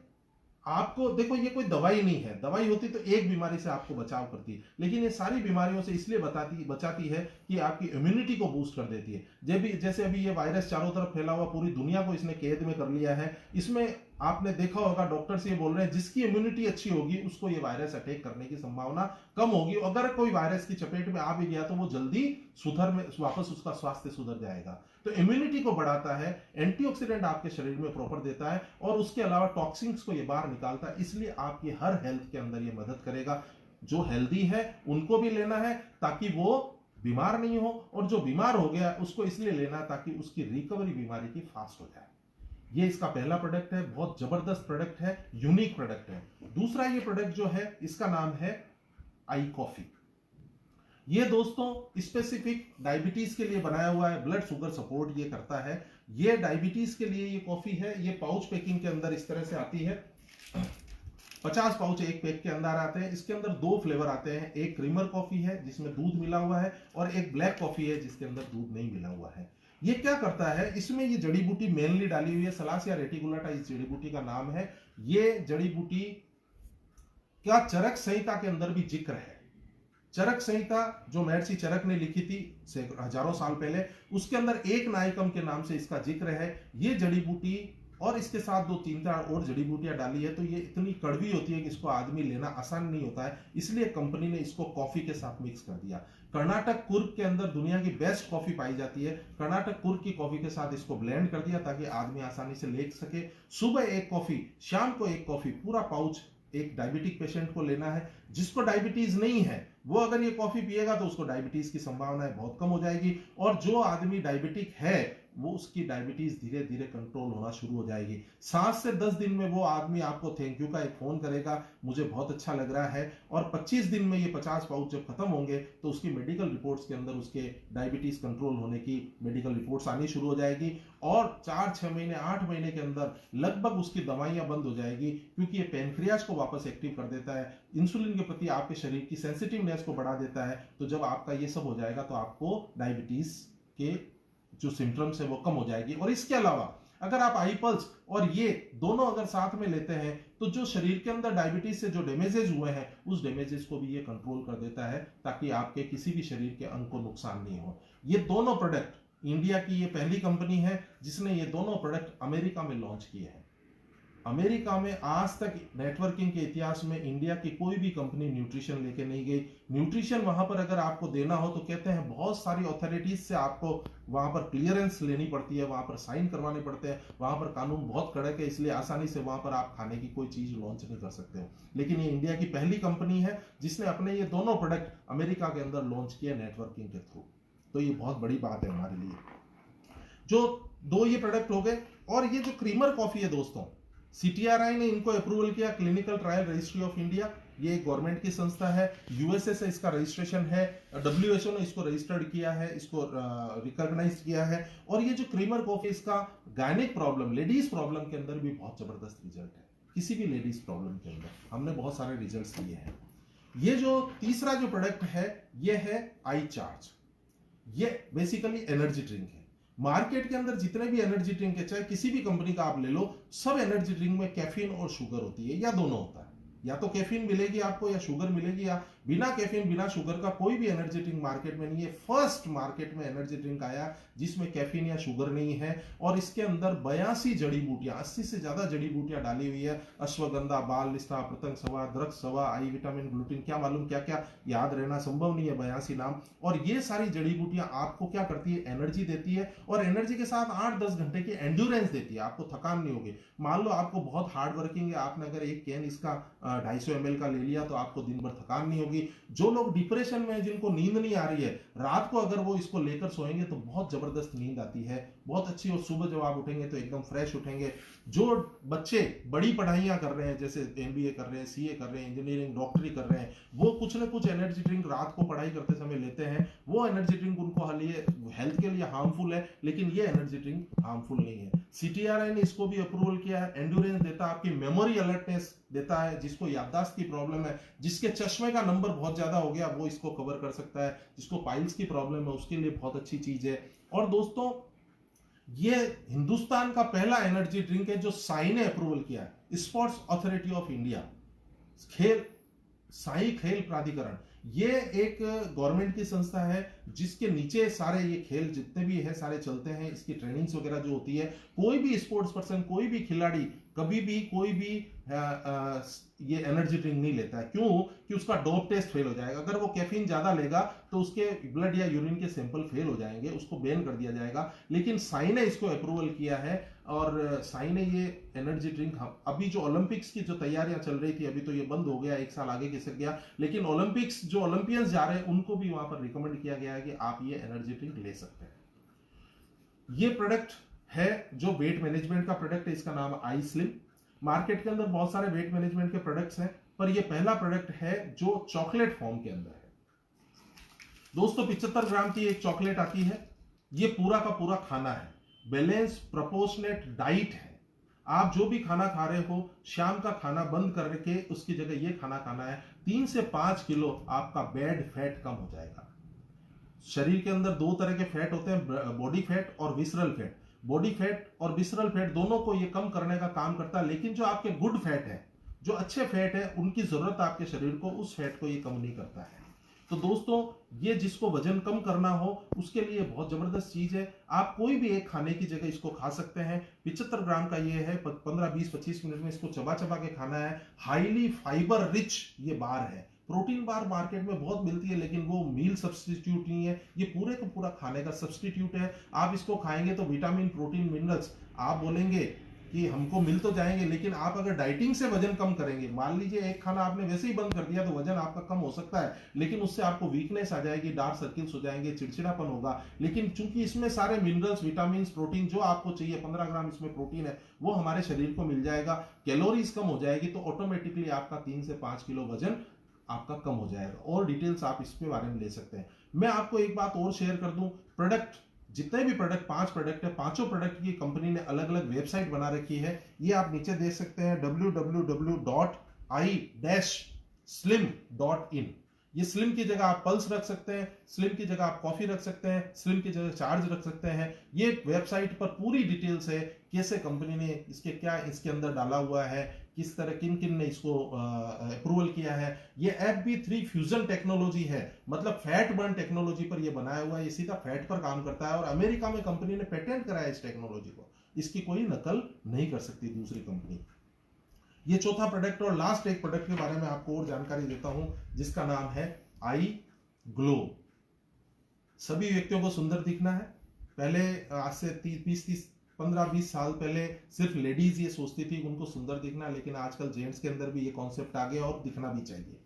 [SPEAKER 1] आपको देखो, ये कोई दवाई नहीं है, दवाई होती तो एक बीमारी से आपको बचाव करती है, लेकिन ये सारी बीमारियों से इसलिए बचाती है कि आपकी इम्यूनिटी को बूस्ट कर देती है। जैसे अभी ये वायरस चारों तरफ फैला हुआ, पूरी दुनिया को इसने कैद में कर लिया है। इसमें आपने देखा होगा डॉक्टर्स ये बोल रहे हैं जिसकी इम्यूनिटी अच्छी होगी उसको ये वायरस अटैक करने की संभावना कम होगी। अगर कोई वायरस की चपेट में आ भी गया तो वो जल्दी वापस उसका स्वास्थ्य सुधर जाएगा। तो इम्यूनिटी को बढ़ाता है, एंटीऑक्सीडेंट आपके शरीर में प्रॉपर देता है, और उसके अलावा टॉक्सिन्स को ये बाहर निकालता है। इसलिए आपकी हर हेल्थ के अंदर ये मदद करेगा। जो हेल्दी है उनको भी लेना है ताकि वो बीमार नहीं हो, और जो बीमार हो गया उसको इसलिए लेना ताकि उसकी रिकवरी बीमारी की फास्ट हो जाए। ये इसका पहला प्रोडक्ट है, बहुत जबरदस्त प्रोडक्ट है, यूनिक प्रोडक्ट है। दूसरा ये प्रोडक्ट जो है इसका नाम है आई कॉफी। ये दोस्तों स्पेसिफिक डायबिटीज के लिए बनाया हुआ है, ब्लड शुगर सपोर्ट ये करता है। ये डायबिटीज के लिए ये कॉफी है। ये पाउच पैकिंग के अंदर इस तरह से आती है, 50 पाउच एक पैक के अंदर आते हैं। इसके अंदर 2 फ्लेवर आते हैं, एक क्रीमर कॉफी है जिसमें दूध मिला हुआ है, और एक ब्लैक कॉफी है जिसके अंदर दूध नहीं मिला हुआ है। ये क्या करता है, इसमें ये जड़ी बूटी मेनली डाली हुई है, सलासिया रेटिकुलाटा इस जड़ी बूटी का नाम है। ये जड़ी बूटी का चरक संहिता के अंदर भी जिक्र है। चरक संहिता जो महर्षि चरक ने लिखी थी हजारों साल पहले, उसके अंदर एक नायकम के नाम से इसका जिक्र है। ये जड़ी बूटी और इसके साथ 2-3 और जड़ी बूटियां डाली है, तो ये इतनी कड़वी होती है कि इसको आदमी लेना आसान नहीं होता है, इसलिए कंपनी ने इसको कॉफी के साथ मिक्स कर दिया। कर्नाटक कुर्ग के अंदर दुनिया की बेस्ट कॉफी पाई जाती है, कर्नाटक कुर्ग की कॉफी के साथ इसको ब्लेंड कर दिया ताकि आदमी आसानी से ले सके। सुबह एक कॉफी, शाम को एक कॉफी, पूरा पाउच एक डायबिटिक पेशेंट को लेना है। जिसको डायबिटीज नहीं है वो अगर ये कॉफी पिएगा तो उसको डायबिटीज की संभावनाएं बहुत कम हो जाएगी, और जो आदमी डायबिटिक है वो उसकी डायबिटीज धीरे धीरे कंट्रोल होना शुरू हो जाएगी। 7 से 10 दिन में वो आदमी आपको थैंक यू का एक फोन करेगा, मुझे बहुत अच्छा लग रहा है। और 25 दिन में ये 50 पाउच जब खत्म होंगे तो उसकी मेडिकल रिपोर्ट्स के अंदर उसके डायबिटीज कंट्रोल होने की मेडिकल रिपोर्ट्स आनी शुरू हो जाएगी, और 4-6 महीने 8 महीने के अंदर लगभग उसकी दवाइयां बंद हो जाएगी, क्योंकि ये पेनक्रियाज को वापस एक्टिव कर देता है, इंसुलिन के प्रति आपके शरीर की सेंसिटिवनेस को बढ़ा देता है। तो जब आपका ये सब हो जाएगा तो आपको डायबिटीज के जो सिम्टम्स है वो कम हो जाएगी। और इसके अलावा अगर आप आई पल्स और ये दोनों अगर साथ में लेते हैं तो जो शरीर के अंदर डायबिटीज से जो डैमेजेस हुए हैं उस डैमेजेस को भी ये कंट्रोल कर देता है, ताकि आपके किसी भी शरीर के अंग को नुकसान नहीं हो। ये दोनों प्रोडक्ट इंडिया की ये पहली कंपनी है जिसने ये दोनों प्रोडक्ट अमेरिका में लॉन्च किए हैं। अमेरिका में आज तक नेटवर्किंग के इतिहास में इंडिया की कोई भी कंपनी न्यूट्रिशन लेके नहीं गई। न्यूट्रिशन वहां पर अगर आपको देना हो तो कहते हैं बहुत सारी अथॉरिटीज से आपको वहां पर क्लियरेंस लेनी पड़ती है, वहां पर साइन करवाने पड़ते हैं, वहां पर कानून बहुत कड़क है, इसलिए आसानी से वहां पर आप खाने की कोई चीज लॉन्च नहीं कर सकते हो। लेकिन ये इंडिया की पहली कंपनी है जिसने अपने ये दोनों प्रोडक्ट अमेरिका के अंदर लॉन्च किया नेटवर्किंग के थ्रू। तो ये बहुत बड़ी बात है हमारे लिए। जो दो ये प्रोडक्ट हो गए, और ये जो क्रीमर कॉफी है दोस्तों, सीटीआरआई ने इनको अप्रूवल किया, clinical trial registry of India, ये एक गवर्नमेंट की संस्था है, यूएसए से इसका रजिस्ट्रेशन है, डब्ल्यूएचओ ने इसको रजिस्टर्ड किया है, इसको रिकॉग्नाइज किया है। और ये जो क्रीमर कॉफी, इसका गायनिक प्रॉब्लम, लेडीज प्रॉब्लम के अंदर भी बहुत जबरदस्त रिजल्ट है। किसी भी लेडीज प्रॉब्लम के अंदर हमने बहुत सारे रिजल्ट्स लिए हैं। ये जो तीसरा जो प्रोडक्ट है ये है आई चार्ज। ये बेसिकली एनर्जी ड्रिंक है। मार्केट के अंदर जितने भी एनर्जी ड्रिंक है, चाहे किसी भी कंपनी का आप ले लो, सब एनर्जी ड्रिंक में कैफीन और शुगर होती है, या दोनों होता है। या तो कैफीन मिलेगी आपको या शुगर मिलेगी, या बिना कैफीन बिना शुगर का कोई भी एनर्जी ड्रिंक मार्केट में नहीं है। फर्स्ट मार्केट में एनर्जी ड्रिंक आया जिसमें कैफीन या शुगर नहीं है, और इसके अंदर 82 जड़ी बूटियां, 80 से ज्यादा जड़ी बूटियां डाली हुई है। अश्वगंधा, बाल लिस्टा, पतंग सवा, द्रक्ष सवा, आई विटामिन, ग्लूटिन, क्या मालूम क्या क्या, याद रहना संभव नहीं है 82 नाम। और ये सारी जड़ी बूटियां आपको क्या करती है, एनर्जी देती है, और एनर्जी के साथ 8-10 घंटे की एंड्योरेंस देती है, आपको थकान नहीं होगी। मान लो आपको बहुत हार्ड वर्किंग है, आपने अगर एक कैन इसका 250 ml का ले लिया तो आपको दिन भर थकान नहीं होगी। जो लोग डिप्रेशन में, जिनको नींद नहीं आ रही है, रात को अगर वो इसको लेकर सोएंगे तो बहुत जबरदस्त नींद आती है, बहुत अच्छी, और सुबह जब आप उठेंगे तो एकदम फ्रेश उठेंगे। जो बच्चे बड़ी पढ़ाइयां कर रहे हैं, जैसे एमबीए कर रहे हैं, सीए कर रहे हैं, इंजीनियरिंग, डॉक्टरी कर रहे हैं, वो कुछ ना कुछ एनर्जी ड्रिंक रात को पढ़ाई करते समय लेते हैं। वो एनर्जी ड्रिंक उनको हेल्थ के लिए हार्मफुल है, लेकिन ये एनर्जी ड्रिंक हार्मफुल नहीं है। सीटीआरआई ने इसको भी अप्रूवल किया है। एंड्योरेंस देता है, आपकी मेमोरी अलर्टनेस देता है, जिसको याददाश्त की प्रॉब्लम है, जिसके चश्मे का नंबर बहुत ज्यादा हो गया वो इसको कवर कर सकता है, जिसको पाइल्स की प्रॉब्लम है उसके लिए बहुत अच्छी चीज है। और दोस्तों ये हिंदुस्तान का पहला एनर्जी ड्रिंक है जो साई ने अप्रूवल किया है, स्पोर्ट्स अथॉरिटी ऑफ इंडिया, खेल साई खेल प्राधिकरण। ये एक गवर्नमेंट की संस्था है जिसके नीचे सारे ये खेल जितने भी है सारे चलते हैं। इसकी ट्रेनिंग्स वगैरह जो होती है, कोई भी स्पोर्ट्स पर्सन, कोई भी खिलाड़ी कभी भी कोई भी ये एनर्जी ड्रिंक नहीं लेता है। क्यों? कि उसका डोप टेस्ट फेल हो जाएगा। अगर वो कैफीन ज्यादा लेगा तो उसके ब्लड या यूरिन के सैंपल फेल हो जाएंगे, उसको बैन कर दिया जाएगा। लेकिन साई ने इसको अप्रूवल किया है, और साई ने ये एनर्जी ड्रिंक, अभी जो ओलंपिक्स की जो तैयारियां चल रही थी, अभी तो ये बंद हो गया, एक साल आगे खिसक गया, लेकिन ओलंपिक्स जो ओलंपियंस जा रहे हैं उनको भी वहां पर रिकमेंड किया गया है कि आप ये एनर्जी ड्रिंक ले सकते हैं। ये प्रोडक्ट है जो वेट मैनेजमेंट का प्रोडक्ट है, इसका नाम आई स्लिम। मार्केट के अंदर बहुत सारे वेट मैनेजमेंट के प्रोडक्ट्स हैं, पर ये पहला प्रोडक्ट है जो चॉकलेट फॉर्म के अंदर है। दोस्तों 75 ग्राम की एक चॉकलेट आती है। ये पूरा का पूरा खाना है, बैलेंस प्रोपोर्शनेट डाइट है। आप जो भी खाना खा रहे हो, शाम का खाना बंद करके उसकी जगह ये खाना खाना है। 3 से 5 किलो आपका बैड फैट कम हो जाएगा। शरीर के अंदर दो तरह के फैट होते हैं, बॉडी फैट और विसरल फैट। बॉडी फैट और विसरल फैट दोनों को ये कम करने का काम करता है, लेकिन जो आपके गुड फैट है, जो अच्छे फैट है, उनकी जरूरत आपके शरीर को, उस फैट को ये कम नहीं करता है। तो दोस्तों ये जिसको वजन कम करना हो उसके लिए बहुत जबरदस्त चीज है। आप कोई भी एक खाने की जगह इसको खा सकते हैं। 75 ग्राम का ये है, 15-20-25 मिनट में इसको चबा चबा के खाना है। हाईली फाइबर रिच ये बार है। प्रोटीन बार मार्केट में बहुत मिलती है, लेकिन वो मील सब्स्टिट्यूट नहीं है, ये पूरे का पूरा खाने का सब्स्टिट्यूट है। आप इसको खाएंगे तो विटामिन, प्रोटीन, मिनरल्स आप बोलेंगे कि हमको मिल तो जाएंगे, लेकिन आप अगर डाइटिंग से वजन कम करेंगे, मान लीजिए एक खाना आपने वैसे ही बंद कर दिया तो वजन आपका कम हो सकता है, लेकिन उससे आपको वीकनेस आ जाएगी, डार्क सर्किल्स हो जाएंगे, चिड़चिड़ापन होगा। लेकिन चूंकि इसमें सारे मिनरल्स, विटामिन, प्रोटीन जो आपको चाहिए, 15 ग्राम इसमें प्रोटीन है, वो हमारे शरीर को मिल जाएगा। कैलोरीज कम हो जाएगी, तो ऑटोमेटिकली आपका 3 से 5 किलो वजन आपका कम हो जाएगा। और डिटेल्स आप इसके बारे में ले सकते हैं। मैं आपको एक बात और शेयर कर दूं, प्रोडक्ट जितने भी प्रोडक्ट, 5 प्रोडक्ट है, पांचों प्रोडक्ट की कंपनी ने अलग अलग वेबसाइट बना रखी है। ये आप नीचे देख सकते हैं, www.i-slim.in। ये स्लिम की जगह आप पल्स रख सकते हैं, स्लिम की जगह आप कॉफी रख सकते हैं, स्लिम की जगह चार्ज रख सकते हैं। ये वेबसाइट पर पूरी डिटेल्स है, कैसे कंपनी ने इसके क्या इसके अंदर डाला हुआ है, किस तरह किन किन ने इसको अप्रूवल किया है। ये FB3 फ्यूजन टेक्नोलॉजी है, मतलब फैट बर्न टेक्नोलॉजी पर ये बनाया हुआ है, ये सीधा फैट पर काम करता है और अमेरिका में कंपनी ने पेटेंट कराया इस टेक्नोलॉजी को, इसकी कोई नकल नहीं कर सकती दूसरी कंपनी। ये चौथा प्रोडक्ट और लास्ट एक प्रोडक्ट के बारे में आपको और जानकारी देता हूं, जिसका नाम है आई ग्लो। सभी व्यक्तियों को सुंदर दिखना है। पहले आज से 15-20 साल पहले सिर्फ लेडीज ये सोचती थी उनको सुंदर दिखना, लेकिन आजकल जेंट्स के अंदर भी ये कॉन्सेप्ट आ गया और दिखना भी चाहिए।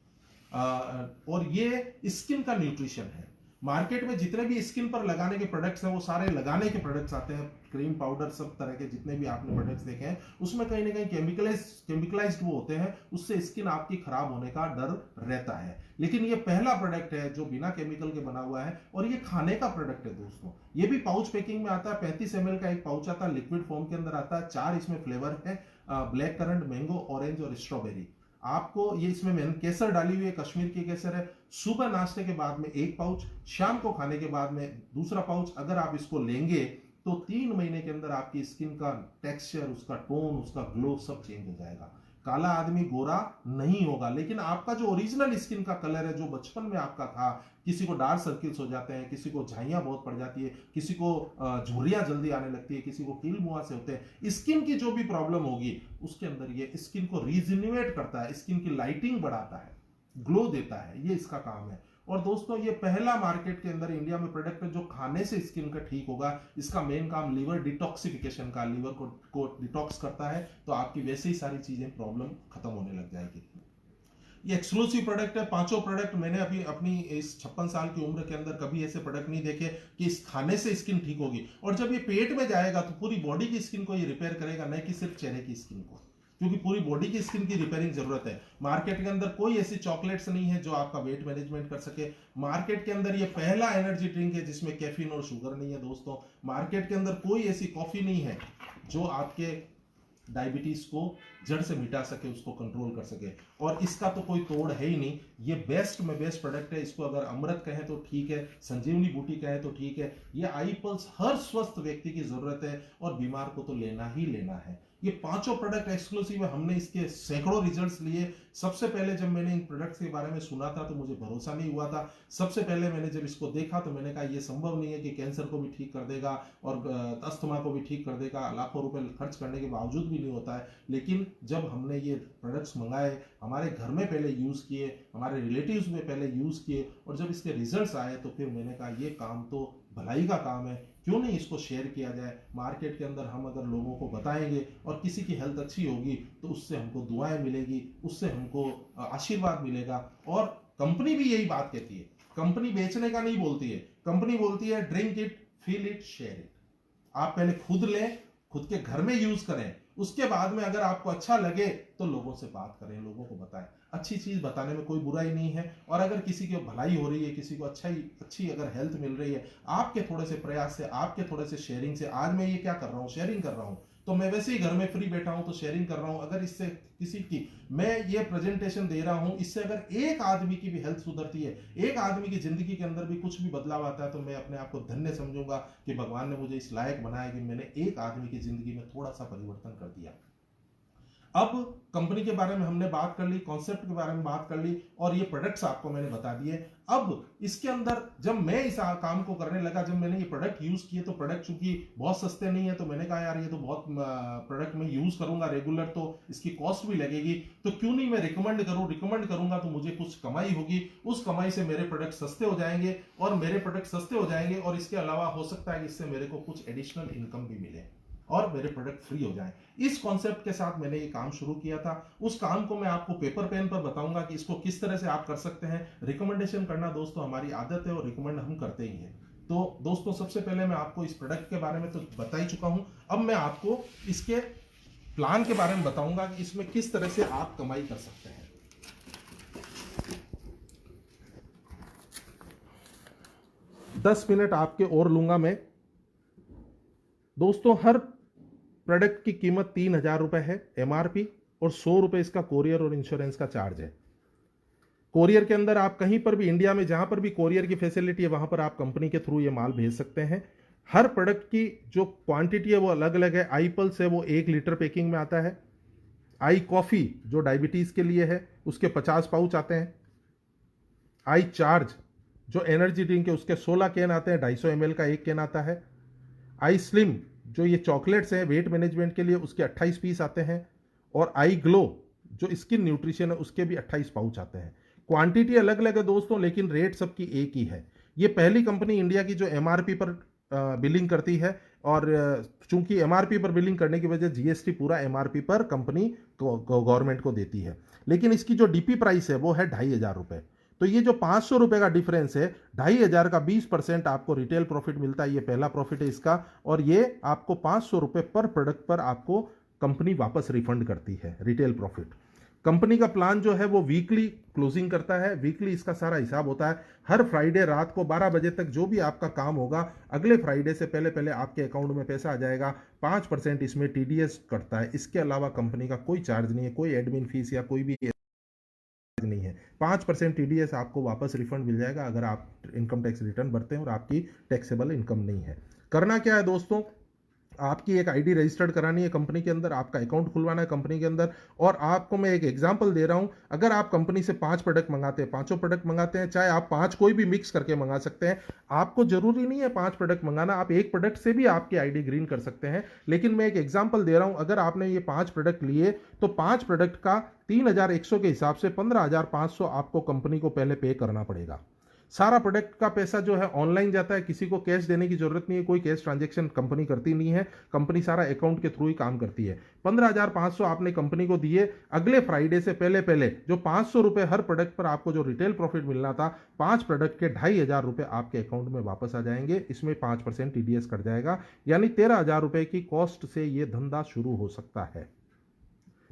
[SPEAKER 1] और ये स्किन का न्यूट्रिशन है। मार्केट में जितने भी स्किन पर लगाने के प्रोडक्ट्स हैं वो सारे लगाने के प्रोडक्ट्स आते हैं, क्रीम पाउडर सब तरह के जितने भी आपने प्रोडक्ट्स देखे हैं उसमें कहीं ना कहीं केमिकलाइज्ड वो होते हैं, उससे स्किन आपकी खराब होने का डर रहता है। लेकिन ये पहला प्रोडक्ट है जो बिना केमिकल के बना हुआ है और ये खाने का प्रोडक्ट है दोस्तों। ये भी पाउच पैकिंग में आता है, 35 ml का एक पाउच आता है, लिक्विड फॉर्म के अंदर आता है। 4 इसमें फ्लेवर है, ब्लैक करंट, मैंगो, ऑरेंज और स्ट्रॉबेरी। आपको ये इसमें मैंने केसर डाली हुई है, कश्मीर की केसर है। सुबह नाश्ते के बाद में एक पाउच, शाम को खाने के बाद में दूसरा पाउच। अगर आप इसको लेंगे तो 3 महीने के अंदर आपकी स्किन का टेक्सचर, उसका टोन, उसका ग्लो सब चेंज हो जाएगा। काला आदमी गोरा नहीं होगा, लेकिन आपका जो ओरिजिनल स्किन का कलर है जो बचपन में आपका था, किसी को डार्क सर्किल्स हो जाते हैं, किसी को झाइयां बहुत पड़ जाती है, किसी को झुर्रियां जल्दी आने लगती है, किसी को कील मुंह से होते हैं, स्किन की जो भी प्रॉब्लम होगी उसके अंदर ये स्किन को रीजिन्युएट करता है, स्किन की लाइटिंग बढ़ाता है, ग्लो देता है, ये इसका काम है। और दोस्तों ये पहला मार्केट के अंदर इंडिया में प्रोडक्ट है जो खाने से स्किन का ठीक होगा। इसका मेन काम लिवर डिटॉक्सिफिकेशन का, लिवर को डिटॉक्स करता है, तो आपकी वैसे ही सारी चीजें प्रॉब्लम खत्म होने लग जाएगी। ये एक्सक्लूसिव प्रोडक्ट है। 5 प्रोडक्ट मैंने अभी अपनी इस 56 साल की उम्र के अंदर कभी ऐसे प्रोडक्ट नहीं देखे कि इस खाने से स्किन ठीक होगी। और जब ये पेट में जाएगा तो पूरी बॉडी की स्किन को ये रिपेयर करेगा, नहीं कि सिर्फ चेहरे की स्किन को, क्योंकि पूरी बॉडी की स्किन की रिपेयरिंग जरूरत है। मार्केट के अंदर कोई ऐसी चॉकलेट्स नहीं है जो आपका वेट मैनेजमेंट कर सके। मार्केट के अंदर ये पहला एनर्जी ड्रिंक है जिसमें कैफीन और शुगर नहीं है दोस्तों। मार्केट के अंदर कोई ऐसी कॉफी नहीं है जो आपके डायबिटीज को जड़ से मिटा सके, उसको कंट्रोल कर सके, और इसका तो कोई तोड़ है ही नहीं। ये बेस्ट में बेस्ट प्रोडक्ट है। इसको अगर अमृत कहें तो ठीक है, संजीवनी बूटी कहें तो ठीक है। ये आई पल्स हर स्वस्थ व्यक्ति की जरूरत है और बीमार को तो लेना ही लेना है। ये 5 प्रोडक्ट एक्सक्लूसिव है। हमने इसके सैकड़ों रिजल्ट्स लिए। सबसे पहले जब मैंने इन प्रोडक्ट्स के बारे में सुना था तो मुझे भरोसा नहीं हुआ था। सबसे पहले मैंने जब इसको देखा तो मैंने कहा ये संभव नहीं है कि कैंसर को भी ठीक कर देगा और अस्थमा को भी ठीक कर देगा, लाखों रुपए खर्च करने के बावजूद भी नहीं होता है। लेकिन जब हमने ये प्रोडक्ट्स मंगाए, हमारे घर में पहले यूज किए, हमारे रिलेटिव्स में पहले यूज किए, और जब इसके रिजल्ट्स आए तो फिर मैंने कहा ये काम तो भलाई का काम है, क्यों नहीं इसको शेयर किया जाए। मार्केट के अंदर हम अगर लोगों को बताएंगे और किसी की हेल्थ अच्छी होगी तो उससे हमको दुआएं मिलेगी, उससे हमको आशीर्वाद मिलेगा। और कंपनी भी यही बात कहती है, कंपनी बेचने का नहीं बोलती है, कंपनी बोलती है drink it, feel it, share it. आप पहले खुद लें, खुद के घर में यूज करें, उसके बाद में अगर आपको अच्छा लगे तो लोगों से बात करें, लोगों को बताएं। अच्छी चीज बताने में कोई बुराई नहीं है। और अगर किसी की भलाई हो रही है, किसी को अच्छी अगर हेल्थ मिल रही है, आपके थोड़े से प्रयास से, आपके थोड़े से शेयरिंग से, आज मैं ये क्या कर रहा हूँ, शेयरिंग कर रहा हूँ, तो मैं वैसे ही घर में फ्री बैठा हूं तो शेयरिंग कर रहा हूं। अगर इससे किसी की मैं ये प्रेजेंटेशन दे रहा हूं, इससे अगर एक आदमी की भी हेल्थ सुधरती है, एक आदमी की जिंदगी के अंदर भी कुछ भी बदलाव आता है, तो मैं अपने आप को धन्य समझूंगा कि भगवान ने मुझे इस लायक बनाया कि मैंने एक आदमी की जिंदगी में थोड़ा सा परिवर्तन कर दिया। अब कंपनी के बारे में हमने बात कर ली, कॉन्सेप्ट के बारे में बात कर ली, और ये प्रोडक्ट्स आपको मैंने बता दिए। अब इसके अंदर जब मैं इस काम को करने लगा, जब मैंने ये प्रोडक्ट यूज किए, तो प्रोडक्ट चूंकि बहुत सस्ते नहीं है, तो मैंने कहा यार ये तो बहुत प्रोडक्ट मैं यूज करूंगा रेगुलर, तो इसकी कॉस्ट भी लगेगी, तो क्यों नहीं मैं रिकमेंड करूंगा तो मुझे कुछ कमाई होगी, उस कमाई से मेरे प्रोडक्ट सस्ते हो जाएंगे, और मेरे प्रोडक्ट सस्ते हो जाएंगे और इसके अलावा हो सकता है कि इससे मेरे को कुछ एडिशनल इनकम भी मिले और मेरे प्रोडक्ट फ्री हो जाएं। इस कॉन्सेप्ट के साथ मैंने ये काम शुरू किया था। उस काम को मैं आपको पेपर पेन पर बताऊंगा कि इसको किस तरह से आप कर सकते हैं। रिकमेंडेशन करना दोस्तों हमारी आदत है और रिकमेंड हम करते ही हैं। तो दोस्तों सबसे पहले मैं आपको इस प्रोडक्ट के बारे में तो बता ही चुका हूं, अब मैं आपको इसके प्लान के बारे में बताऊंगा कि इसमें किस तरह से आप कमाई कर सकते हैं। 10 मिनट आपके और लूंगा मैं। दोस्तों हर प्रोडक्ट की कीमत 3,000 रुपए है एमआरपी, और 100 रुपए इसका कोरियर और इंश्योरेंस का चार्ज है। कोरियर के अंदर आप कहीं पर भी इंडिया में जहां पर भी कोरियर की फैसिलिटी है वहां पर आप कंपनी के थ्रू ये माल भेज सकते हैं। हर प्रोडक्ट की जो क्वांटिटी है वो अलग अलग है। आई पल्स है वो 1 लीटर पैकिंग में आता है, आई कॉफ़ी जो डायबिटीज़ के लिए है उसके 50 पाउच आते हैं। आई चार्ज जो एनर्जी ड्रिंक है उसके 16 कैन आते हैं, 250 ml का एक कैन आता है। आई स्लिम जो ये चॉकलेट्स हैं वेट मैनेजमेंट के लिए उसके 28 पीस आते हैं। और आई ग्लो जो स्किन न्यूट्रिशन है उसके भी 28 पाउच आते हैं। क्वांटिटी अलग अलग है दोस्तों, लेकिन रेट सबकी एक ही है। ये पहली कंपनी इंडिया की जो एमआरपी पर बिलिंग करती है, और चूंकि एमआरपी पर बिलिंग करने की वजह जीएसटी पूरा एमआरपी पर कंपनी गवर्नमेंट को देती है। लेकिन इसकी जो डीपी प्राइस है वो है 2,500 रुपये। तो ये जो 500 रुपये का डिफरेंस है, 2,500 का 20% आपको रिटेल प्रॉफिट मिलता है, ये पहला प्रॉफिट है इसका। और ये आपको 500 रुपये पर प्रोडक्ट पर आपको कंपनी वापस रिफंड करती है रिटेल प्रॉफिट। कंपनी का प्लान जो है वो वीकली क्लोजिंग करता है, वीकली इसका सारा हिसाब होता है। हर फ्राइडे रात को 12 बजे तक जो भी आपका काम होगा अगले फ्राइडे से पहले पहले आपके अकाउंट में पैसा आ जाएगा। 5% इसमें टीडीएस कटता है, इसके अलावा कंपनी का कोई चार्ज नहीं है, कोई एडमिन फीस या कोई भी नहीं है। 5% टीडीएस आपको वापस रिफंड मिल जाएगा अगर आप इनकम टैक्स रिटर्न भरते हैं और आपकी टैक्सेबल इनकम नहीं है। करना क्या है दोस्तों, आपकी एक आईडी रजिस्टर्ड करानी है कंपनी के अंदर, आपका अकाउंट खुलवाना है कंपनी के अंदर। और आपको मैं एक एग्जांपल दे रहा हूं, अगर आप कंपनी से 5 प्रोडक्ट मंगाते हैं, 5 प्रोडक्ट मंगाते हैं, चाहे आप 5 कोई भी मिक्स करके मंगा सकते हैं। आपको जरूरी नहीं है 5 प्रोडक्ट मंगाना, आप एक प्रोडक्ट से भी आपकी आईडी ग्रीन कर सकते हैं। लेकिन मैं एक एग्जाम्पल दे रहा हूं, अगर आपने ये 5 प्रोडक्ट लिए तो 5 प्रोडक्ट का 3,100 के हिसाब से 15,500 आपको कंपनी को पहले पे करना पड़ेगा। सारा प्रोडक्ट का पैसा जो है ऑनलाइन जाता है, किसी को कैश देने की जरूरत नहीं है, कोई कैश ट्रांजैक्शन कंपनी करती नहीं है, कंपनी सारा अकाउंट के थ्रू ही काम करती है। 15,500 आपने कंपनी को दिए, अगले फ्राइडे से पहले पहले जो 500 रुपए हर प्रोडक्ट पर आपको जो रिटेल प्रॉफिट मिलना था, 5 प्रोडक्ट के 2,500 रुपए आपके अकाउंट में वापस आ जाएंगे। इसमें 5% टीडीएस कट जाएगा, यानी 13,000 रुपए की कॉस्ट से यह धंधा शुरू हो सकता है।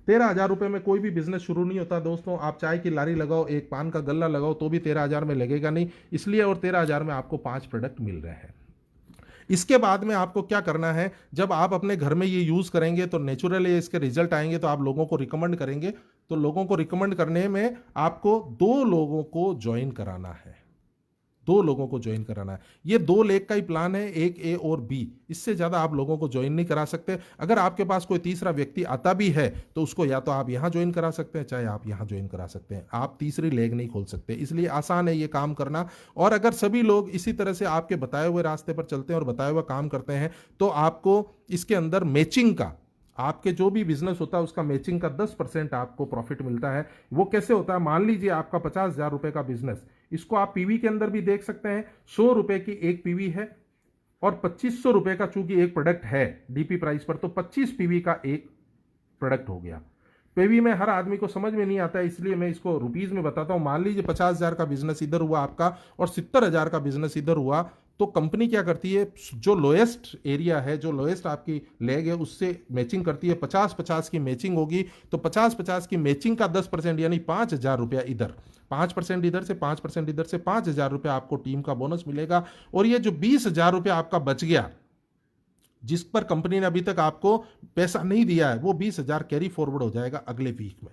[SPEAKER 1] 13,000 रुपए में कोई भी बिजनेस शुरू नहीं होता दोस्तों। आप चाय की लारी लगाओ, एक पान का गल्ला लगाओ, तो भी 13,000 में लगेगा नहीं, इसलिए। और 13,000 में आपको 5 प्रोडक्ट मिल रहे हैं। इसके बाद में आपको क्या करना है, जब आप अपने घर में ये यूज करेंगे तो नेचुरली इसके रिजल्ट आएंगे, तो आप लोगों को रिकमेंड करेंगे। तो लोगों को रिकमेंड करने में आपको 2 लोगों को ज्वाइन कराना है, 2 लोगों को ज्वाइन कराना है। ये 2 लेग का ही प्लान है, एक ए और बी, इससे ज्यादा आप लोगों को ज्वाइन नहीं करा सकते। अगर आपके पास कोई तीसरा व्यक्ति आता भी है तो उसको या तो आप यहां ज्वाइन करा सकते हैं, चाहे आप यहां ज्वाइन करा सकते हैं, आप तीसरी लेग नहीं खोल सकते। इसलिए आसान है ये काम करना। और अगर सभी लोग इसी तरह से आपके बताए हुए रास्ते पर चलते हैं और बताए हुए काम करते हैं, तो आपको इसके अंदर मैचिंग का, आपके जो भी बिजनेस होता है उसका मैचिंग का 10% आपको प्रॉफिट मिलता है। वो कैसे होता है, मान लीजिए आपका 50,000 रुपए का बिजनेस, इसको आप पीवी के अंदर भी देख सकते हैं। 100 रुपए की एक पीवी है और 2,500 रुपए का चूंकि एक प्रोडक्ट है डीपी प्राइस पर, तो 25 पीवी का एक प्रोडक्ट हो गया। पीवी में हर आदमी को समझ में नहीं आता है, इसलिए मैं इसको रुपीज में बताता हूं। मान लीजिए 50,000 का बिजनेस इधर हुआ आपका और 70,000 का बिजनेस इधर हुआ, तो कंपनी क्या करती है, जो लोएस्ट एरिया है, जो लोएस्ट आपकी लेग है, उससे मैचिंग करती है। 50-50 की मैचिंग होगी, तो 50-50 की मैचिंग का 10% यानी 5,000 रुपया इधर, 5% इधर से, 5% इधर से, 5,000 रुपया आपको टीम का बोनस मिलेगा। और ये जो 20,000 रुपया आपका बच गया, जिस पर कंपनी ने अभी तक आपको पैसा नहीं दिया है, वो 20,000 कैरी फॉरवर्ड हो जाएगा अगले वीक में।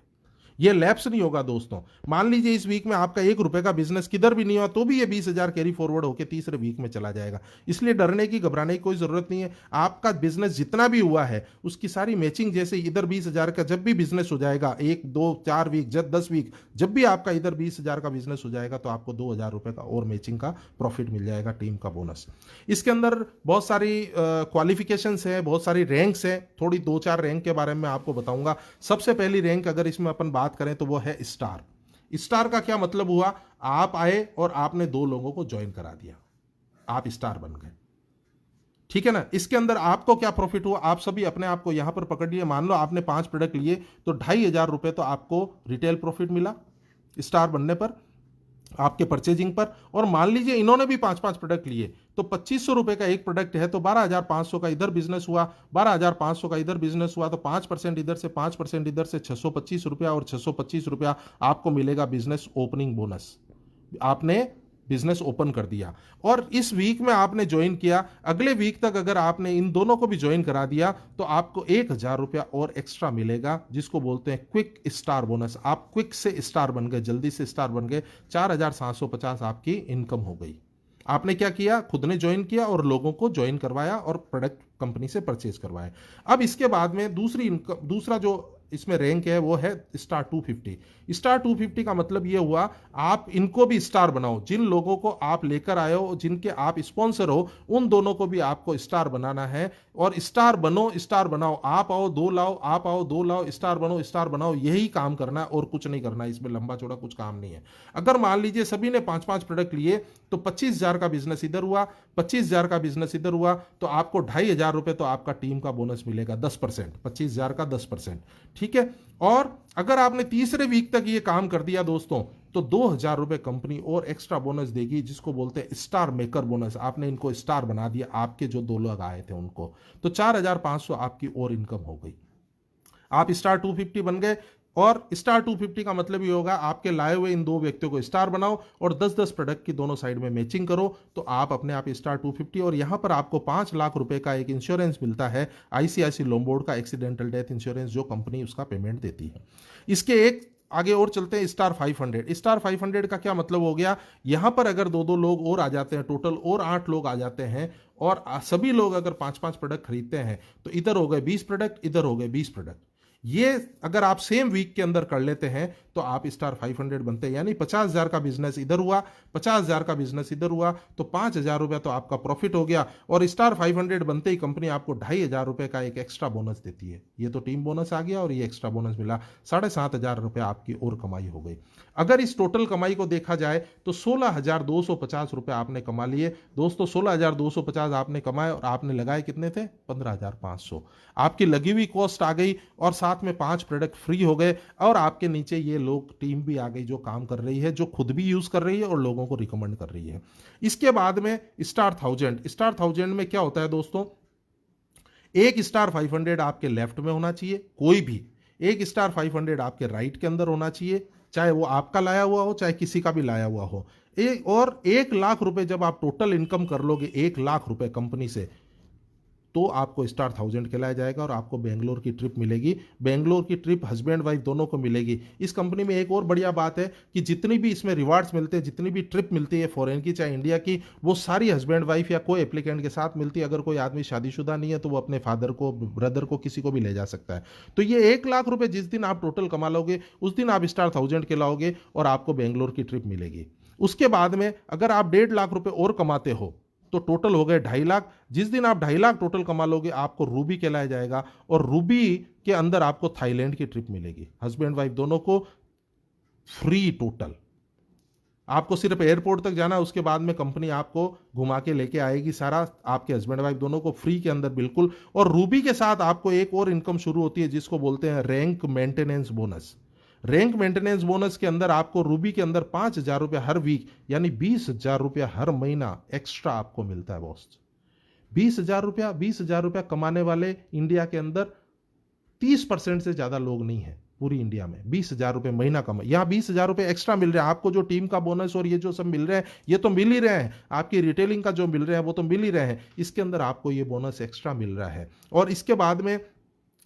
[SPEAKER 1] ये लैप्स नहीं होगा दोस्तों। मान लीजिए इस वीक में आपका 1 रुपए का बिजनेस किधर भी नहीं हुआ, तो भी ये 20,000 कैरी फॉरवर्ड होकर तीसरे वीक में चला जाएगा। इसलिए डरने की, घबराने की कोई जरूरत नहीं है। आपका बिजनेस जितना भी हुआ है उसकी सारी मैचिंग, जैसे इधर 20,000 का जब भी बिजनेस हो जाएगा, 1, 2, 4 वीक, जब 10 वीक, जब भी आपका इधर 20,000 का बिजनेस हो जाएगा, तो आपको 2,000 रुपए का और मैचिंग का प्रॉफिट मिल जाएगा, टीम का बोनस। इसके अंदर बहुत सारी क्वालिफिकेशंस है, बहुत सारी रैंक्स है। थोड़ी 2-4 रैंक के बारे में आपको बताऊंगा। सबसे पहली रैंक अगर इसमें अपन बात करें तो वो है स्टार। स्टार का क्या मतलब हुआ, आप आए और आपने 2 लोगों को ज्वाइन करा दिया, आप स्टार बन गए, ठीक है ना। इसके अंदर आपको क्या प्रॉफिट हुआ, आप सभी अपने आप को यहां पर पकड़ लिए। मान लो आपने 5 प्रोडक्ट लिए तो 2,500 रुपए तो आपको रिटेल प्रॉफिट मिला स्टार बनने पर, आपके परचेजिंग पर। और मान लीजिए इन्होंने भी 5-5 प्रोडक्ट लिए, तो 2,500 रुपए का एक प्रोडक्ट है, तो 12,500 का इधर बिजनेस हुआ, 12,500 का इधर बिजनेस हुआ, तो 5% इधर से, 5% इधर से, 625 रुपया। और 625 रुपया आपको मिलेगा बिजनेस ओपनिंग बोनस। आपने बिजनेस ओपन कर दिया और इस वीक में आपने ज्वाइन किया। अगले वीक तक अगर आपने इन दोनों को भी ज्वाइन करा दिया तो आपको 1,000 रुपया और एक्स्ट्रा मिलेगा, जिसको बोलते हैं क्विक स्टार बोनस। आप क्विक से स्टार बन गए, जल्दी से स्टार बन गए। 4,750 आपकी इनकम हो गई। आपने क्या किया, खुद ने ज्वाइन किया और लोगों को ज्वाइन करवाया और प्रोडक्ट कंपनी से परचेज करवाए। अब इसके बाद में दूसरा जो इसमें रैंक है वो है स्टार 250। स्टार 250 का मतलब ये हुआ आप इनको भी स्टार बनाओ, जिन लोगों को आप लेकर आए हो, जिनके आप स्पॉन्सर हो, उन दोनों को भी आपको स्टार बनाना है। और स्टार बनो, स्टार बनाओ, आप आओ दो लाओ, आप आओ दो लाओ, स्टार बनो स्टार बनाओ, यही काम करना है और कुछ नहीं करना है। इसमें लंबा चौड़ा कुछ काम नहीं है। अगर मान लीजिए सभी ने 5-5 प्रोडक्ट लिए तो 25,000 का बिजनेस इधर हुआ, 25,000 का बिजनेस इधर हुआ, तो आपको 2,500 रुपए तो आपका टीम का बोनस मिलेगा 10%, 25,000 का 10%। ठीक है। और अगर आपने तीसरे वीक तक ये काम कर दिया दोस्तों, तो 2,000 रुपए कंपनी और एक्स्ट्रा बोनस देगी, जिसको बोलते हैं स्टार मेकर बोनस। आपने इनको स्टार बना दिया, आपके जो 2 लोग आए थे उनको, तो 4,500 आपकी और इनकम हो गई। आप स्टार 250 बन गए। और स्टार 250 का मतलब ये होगा आपके लाए हुए इन 2 व्यक्तियों को स्टार बनाओ और 10-10 प्रोडक्ट की दोनों साइड में मैचिंग करो, तो आप अपने आप स्टार 250। और यहां पर आपको 5 लाख रुपए का एक इंश्योरेंस मिलता है, आईसीआईसी लोम्बार्ड का एक्सीडेंटल डेथ इंश्योरेंस, जो कंपनी उसका पेमेंट देती है। इसके एक आगे और चलते हैं, स्टार 500। स्टार 500 का क्या मतलब हो गया, यहां पर अगर 2-2 लोग और आ जाते हैं, टोटल और 8 लोग आ जाते हैं, और सभी लोग अगर 5-5 प्रोडक्ट खरीदते हैं, तो इधर हो गए 20 प्रोडक्ट, इधर हो गए 20 प्रोडक्ट। ये अगर आप सेम वीक के अंदर कर लेते हैं तो आप स्टार 500 बनते हैं। यानी 50,000 का बिजनेस इधर हुआ, 50,000 का बिजनेस इधर हुआ, तो 5,000 रुपया तो आपका प्रॉफिट हो गया। और स्टार 500 बनते ही कंपनी आपको 2,500 रुपए का एक एक्स्ट्रा बोनस देती है। ये तो टीम बोनस आ गया और ये एक्स्ट्रा बोनस मिला, 7,500 रुपया आपकी और कमाई हो गई। अगर इस टोटल कमाई को देखा जाए तो 16,250 रुपए आपने कमा लिए दोस्तों। 16,250 आपने कमाए और आपने लगाए कितने थे, 15,500। आपकी लगी हुई कॉस्ट आ गई और साथ में 5 प्रोडक्ट फ्री हो गए। और आपके नीचे ये लोग टीम भी आ गई जो काम कर रही है, जो खुद भी यूज कर रही है और लोगों को रिकमेंड कर रही है। इसके बाद में स्टार 1000। स्टार 1000 में क्या होता है दोस्तों, एक स्टार 500 आपके लेफ्ट में होना चाहिए, कोई भी एक स्टार 500 आपके राइट के अंदर होना चाहिए, चाहे वो आपका लाया हुआ हो चाहे किसी का भी लाया हुआ हो। और 1,00,000 रुपए जब आप टोटल इनकम कर लोगे, 1,00,000 रुपए कंपनी से, तो आपको स्टार 1000 खिलाया जाएगा और आपको बेंगलोर की ट्रिप मिलेगी। बेंगलोर की ट्रिप हस्बैंड वाइफ दोनों को मिलेगी। इस कंपनी में एक और बढ़िया बात है कि जितनी भी इसमें रिवार्ड्स मिलते हैं, जितनी भी ट्रिप मिलती है फॉरेन की चाहे इंडिया की, वो सारी हस्बैंड वाइफ या कोई एप्लीकेंट के साथ मिलती है। अगर कोई आदमी शादीशुदा नहीं है तो वो अपने फादर को, ब्रदर को, किसी को भी ले जा सकता है। तो ये 1,00,000 रुपए जिस दिन आप टोटल कमा लोगे, उस दिन आप स्टार 1000 खिलाओगे और आपको बेंगलोर की ट्रिप मिलेगी। उसके बाद में अगर आप 1,50,000 रुपए और कमाते हो तो टोटल हो गए 2,50,000। जिस दिन आप 2,50,000 टोटल कमा लोगे, आपको रूबी कहलाया जाएगा और रूबी के अंदर आपको थाईलैंड की ट्रिप मिलेगी, हस्बैंड वाइफ दोनों को फ्री टोटल। आपको सिर्फ एयरपोर्ट तक जाना है, उसके बाद में कंपनी आपको घुमा के लेके आएगी सारा, आपके हस्बैंड वाइफ दोनों को फ्री के अंदर बिल्कुल। और रूबी के साथ आपको एक और इनकम शुरू होती है जिसको बोलते हैं rank maintenance bonus. Rank maintenance bonus के अंदर आपको रूबी के अंदर 5,000 रुपया हर वीक, यानी 20,000 रुपया हर महीना एक्स्ट्रा आपको मिलता है बॉस। 20,000 रुपया कमाने वाले इंडिया के अंदर 30% से ज्यादा लोग नहीं है पूरी इंडिया में। 20,000 रुपए महीना कमा, यहां 20,000 रुपए एक्स्ट्रा मिल रहे हैं आपको। जो टीम का बोनस और ये जो सब मिल रहे हैं, ये तो मिल ही रहे हैं। आपकी रिटेलिंग का जो मिल रहे हैं वो तो मिल ही रहे हैं, इसके अंदर आपको ये बोनस एक्स्ट्रा मिल रहा है। और इसके बाद में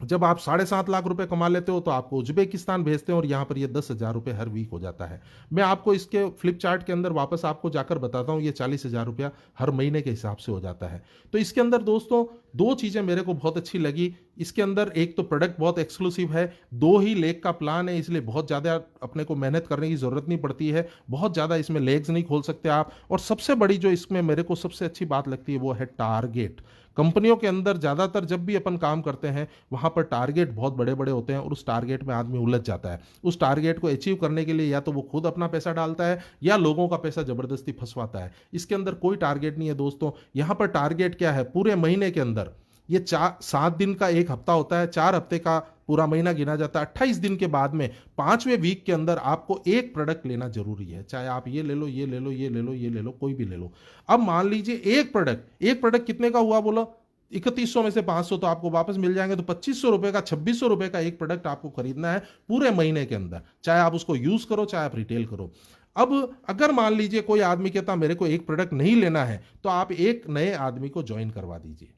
[SPEAKER 1] जब आप 7.5 लाख रुपए कमा लेते हो तो आपको उज्बेकिस्तान भेजते हैं और यहां पर ये 10,000 रुपए हर वीक हो जाता है। मैं आपको इसके फ्लिप चार्ट के अंदर वापस आपको जाकर बताता हूं, ये 40,000 रुपया हर महीने के हिसाब से हो जाता है। तो इसके अंदर दोस्तों 2 चीजें मेरे को बहुत अच्छी लगी। इसके अंदर एक तो प्रोडक्ट बहुत एक्सक्लूसिव है, 2 ही लेग का प्लान है, इसलिए बहुत ज्यादा अपने को मेहनत करने की जरूरत नहीं पड़ती है, बहुत ज्यादा इसमें लेग्स नहीं खोल सकते आप। और सबसे बड़ी जो इसमें मेरे को सबसे अच्छी बात लगती है वो है टारगेट। कंपनियों के अंदर ज्यादातर जब भी अपन काम करते हैं वहां पर टारगेट बहुत बड़े बड़े होते हैं और उस टारगेट में आदमी उलझ जाता है। उस टारगेट को अचीव करने के लिए या तो वो खुद अपना पैसा डालता है या लोगों का पैसा जबरदस्ती फंसवाता है। इसके अंदर कोई टारगेट नहीं है दोस्तों। यहां पर टारगेट क्या है, पूरे महीने के अंदर ये 7 दिन का एक हफ्ता होता है, 4 हफ्ते का पूरा महीना गिना जाता है। 28 दिन के बाद में 5वें वीक के अंदर आपको एक प्रोडक्ट लेना जरूरी है, चाहे आप ये ले लो, ये ले लो, ये ले लो, ये ले लो, कोई भी ले लो। अब मान लीजिए एक प्रोडक्ट कितने का हुआ, बोलो 3100 में से 500 तो आपको वापस मिल जाएंगे, तो 2500 रुपए का, 2600 रुपए का एक प्रोडक्ट आपको खरीदना है पूरे महीने के अंदर, चाहे आप उसको यूज करो चाहे आप रिटेल करो। अब अगर मान लीजिए कोई आदमी कहता मेरे को एक प्रोडक्ट नहीं लेना है, तो आप एक नए आदमी को ज्वाइन करवा दीजिए,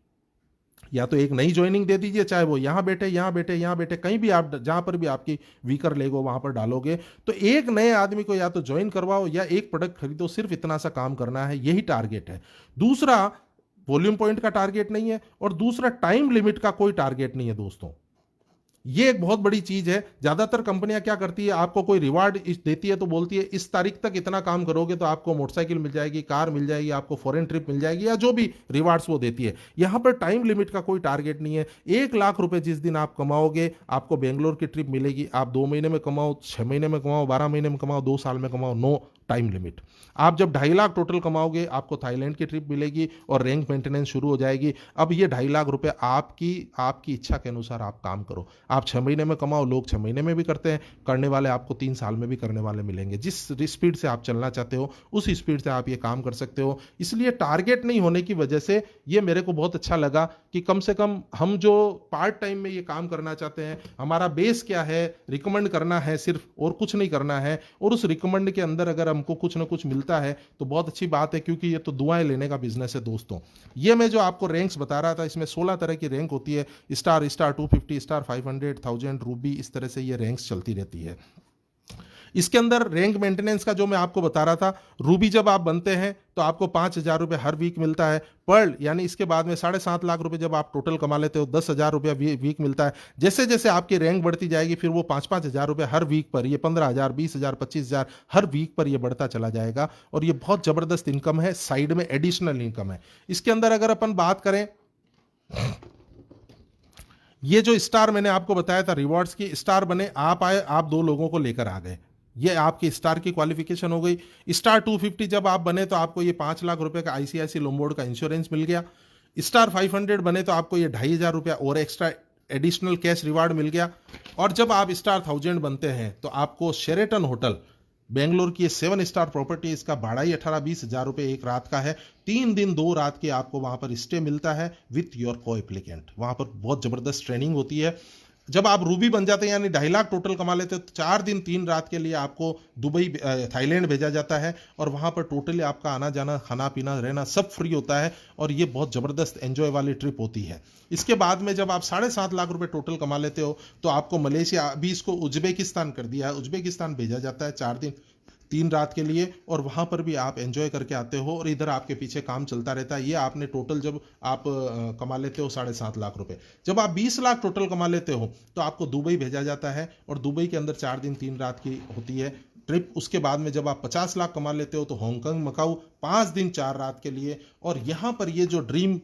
[SPEAKER 1] या तो एक नई ज्वाइनिंग दे दीजिए, चाहे वो यहां बैठे, यहां बैठे, यहां बैठे, कहीं भी आप जहां पर भी आपकी वीकर लेगो वहां पर डालोगे। तो एक नए आदमी को या तो ज्वाइन करवाओ या एक प्रोडक्ट खरीदो, सिर्फ इतना सा काम करना है, यही टारगेट है। दूसरा, वॉल्यूम पॉइंट का टारगेट नहीं है, और दूसरा टाइम लिमिट का कोई टारगेट नहीं है दोस्तों। ये एक बहुत बड़ी चीज है। ज्यादातर कंपनियां क्या करती है, आपको कोई रिवार्ड देती है तो बोलती है इस तारीख तक इतना काम करोगे तो आपको मोटरसाइकिल मिल जाएगी, कार मिल जाएगी, आपको फॉरेन ट्रिप मिल जाएगी, या जो भी रिवार्ड्स वो देती है। यहां पर टाइम लिमिट का कोई टारगेट नहीं है। 1 लाख रुपए जिस दिन आप कमाओगे, आपको बेंगलोर की ट्रिप मिलेगी। आप 2 महीने में कमाओ, 6 महीने में कमाओ, 12 महीने में कमाओ, 2 साल में कमाओ, नो टाइम लिमिट। आप जब 2.5 लाख टोटल कमाओगे, आपको थाईलैंड की ट्रिप मिलेगी और रैंक मेंटेनेंस शुरू हो जाएगी। अब ये 2.5 लाख रुपए आपकी आपकी इच्छा के अनुसार आप काम करो। आप 6 महीने में कमाओ, लोग 6 महीने में भी करते हैं, करने वाले आपको 3 साल में भी करने वाले मिलेंगे। जिस स्पीड से आप चलना चाहते हो उस स्पीड से आप ये काम कर सकते हो। इसलिए टारगेट नहीं होने की वजह से ये मेरे को बहुत अच्छा लगा कि कम से कम हम जो पार्ट टाइम में ये काम करना चाहते हैं, हमारा बेस क्या है, रिकमेंड करना है सिर्फ, और कुछ नहीं करना है। और उस रिकमेंड के अंदर अगर हमको कुछ ना कुछ मिलता है तो बहुत अच्छी बात है, क्योंकि ये तो दुआएं लेने का बिजनेस है दोस्तों। ये मैं जो आपको रैंक्स बता रहा था, इसमें 16 तरह की रैंक होती है। स्टार, स्टार 250, स्टार 500, 1000, रूबी, इस तरह से ये रैंक्स चलती रहती है। इसके अंदर रैंक मेंटेनेंस का जो मैं आपको बता रहा था, रूबी जब आप बनते हैं तो आपको 5,000 रुपये हर वीक मिलता है। पर्ल यानी इसके बाद में 7.5 लाख रुपए जब आप टोटल कमा लेते हो, 10,000 रुपया वीक मिलता है। जैसे जैसे आपकी रैंक बढ़ती जाएगी, फिर वो 5-5 हज़ार रुपये हर वीक पर, ये 15,000, 20,000, 25,000 हर वीक पर ये बढ़ता चला जाएगा। और ये बहुत जबरदस्त इनकम है, साइड में एडिशनल इनकम है। इसके अंदर अगर अपन बात करें, ये जो स्टार मैंने आपको बताया था रिवॉर्ड्स की, स्टार बने आप आए, आप 2 लोगों को लेकर आ गए, ये आपकी स्टार की क्वालिफिकेशन हो गई। स्टार 250 जब आप बने तो आपको ये 5 लाख रुपए का आईसीआईसी लोम्बार्ड का इंश्योरेंस मिल गया। स्टार 500 बने तो आपको ये 2,500 रुपया और एक्स्ट्रा एडिशनल कैश रिवार्ड मिल गया। और जब आप स्टार 1000 बनते हैं तो आपको शेरेटन होटल बेंगलोर की 7 स्टार प्रॉपर्टी, इसका भाड़ा ही 18-20 हज़ार रुपये एक रात का है। 3 दिन 2 रात के आपको वहां पर स्टे मिलता है विथ योर को एप्लीकेंट। वहां पर बहुत जबरदस्त ट्रेनिंग होती है। जब आप रूबी बन जाते हैं, यानी 2.5 लाख टोटल कमा लेते हैं, तो 4 दिन 3 रात के लिए आपको दुबई, थाईलैंड भेजा जाता है। और वहां पर टोटली आपका आना जाना, खाना पीना, रहना सब फ्री होता है। और ये बहुत जबरदस्त एंजॉय वाली ट्रिप होती है। इसके बाद में जब आप 7.5 लाख रुपए टोटल कमा लेते हो तो आपको मलेशिया, अभी इसको उज्बेकिस्तान कर दिया है, उज्बेकिस्तान भेजा जाता है 4 दिन 3 रात के लिए। और वहां पर भी आप एंजॉय करके आते हो और इधर आपके पीछे काम चलता रहता है। ये आपने टोटल जब आप कमा लेते हो 7.5 लाख रुपए, जब आप 20 लाख टोटल कमा लेते हो तो आपको दुबई भेजा जाता है। और दुबई के अंदर 4 दिन 3 रात की होती है ट्रिप। उसके बाद में जब आप 50 लाख कमा लेते हो तो हांगकांग, मकाऊ 5 दिन 4 रात के लिए। और यहां पर ये जो ड्रीम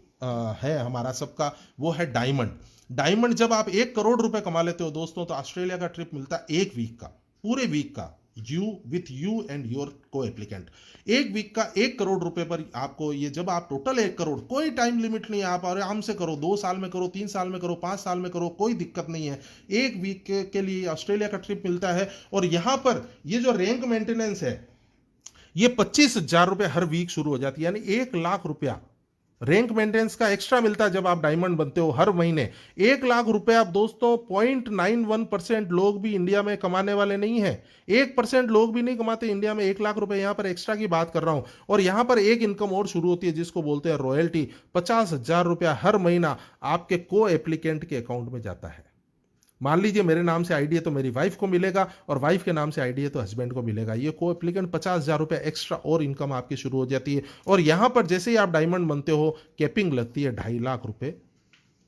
[SPEAKER 1] है हमारा सबका, वो है डायमंड। डायमंड जब आप 1 करोड़ रुपए कमा लेते हो दोस्तों, तो ऑस्ट्रेलिया का ट्रिप मिलता है 1 वीक का, पूरे वीक का, यू एंड योर को एप्लीकेंट। 1 वीक का 1 करोड़ रुपए पर आपको ये, जब आप टोटल 1 करोड़, कोई टाइम लिमिट नहीं है, आप आराम से करो, 2 साल में करो, 3 साल में करो, 5 साल में करो, कोई दिक्कत नहीं है। 1 वीक के लिए ऑस्ट्रेलिया का ट्रिप मिलता है। और यहां पर ये जो रैंक मेंटेनेंस है, ये 25,000 रुपए हर वीक शुरू हो जाती है, यानी 1 लाख रुपया रैंक मेंटेनेंस का एक्स्ट्रा मिलता है जब आप डायमंड बनते हो हर महीने। 1 लाख रुपए आप दोस्तों 0.91% लोग भी इंडिया में कमाने वाले नहीं है। 1% लोग भी नहीं कमाते इंडिया में 1 लाख रुपए। यहां पर एक्स्ट्रा की बात कर रहा हूं। और यहां पर एक इनकम और शुरू होती है जिसको बोलते हैं रॉयल्टी। 50,000 रुपया हर महीना आपके को एप्लीकेंट के अकाउंट में जाता है। मान लीजिए मेरे नाम से आईडी है तो मेरी वाइफ को मिलेगा, और वाइफ के नाम से आईडी है तो हस्बैंड को मिलेगा। ये को एप्लीकेंट 50,000 रुपये एक्स्ट्रा और इनकम आपकी शुरू हो जाती है। और यहां पर जैसे ही आप डायमंड बनते हो, कैपिंग लगती है 2.5 लाख रुपए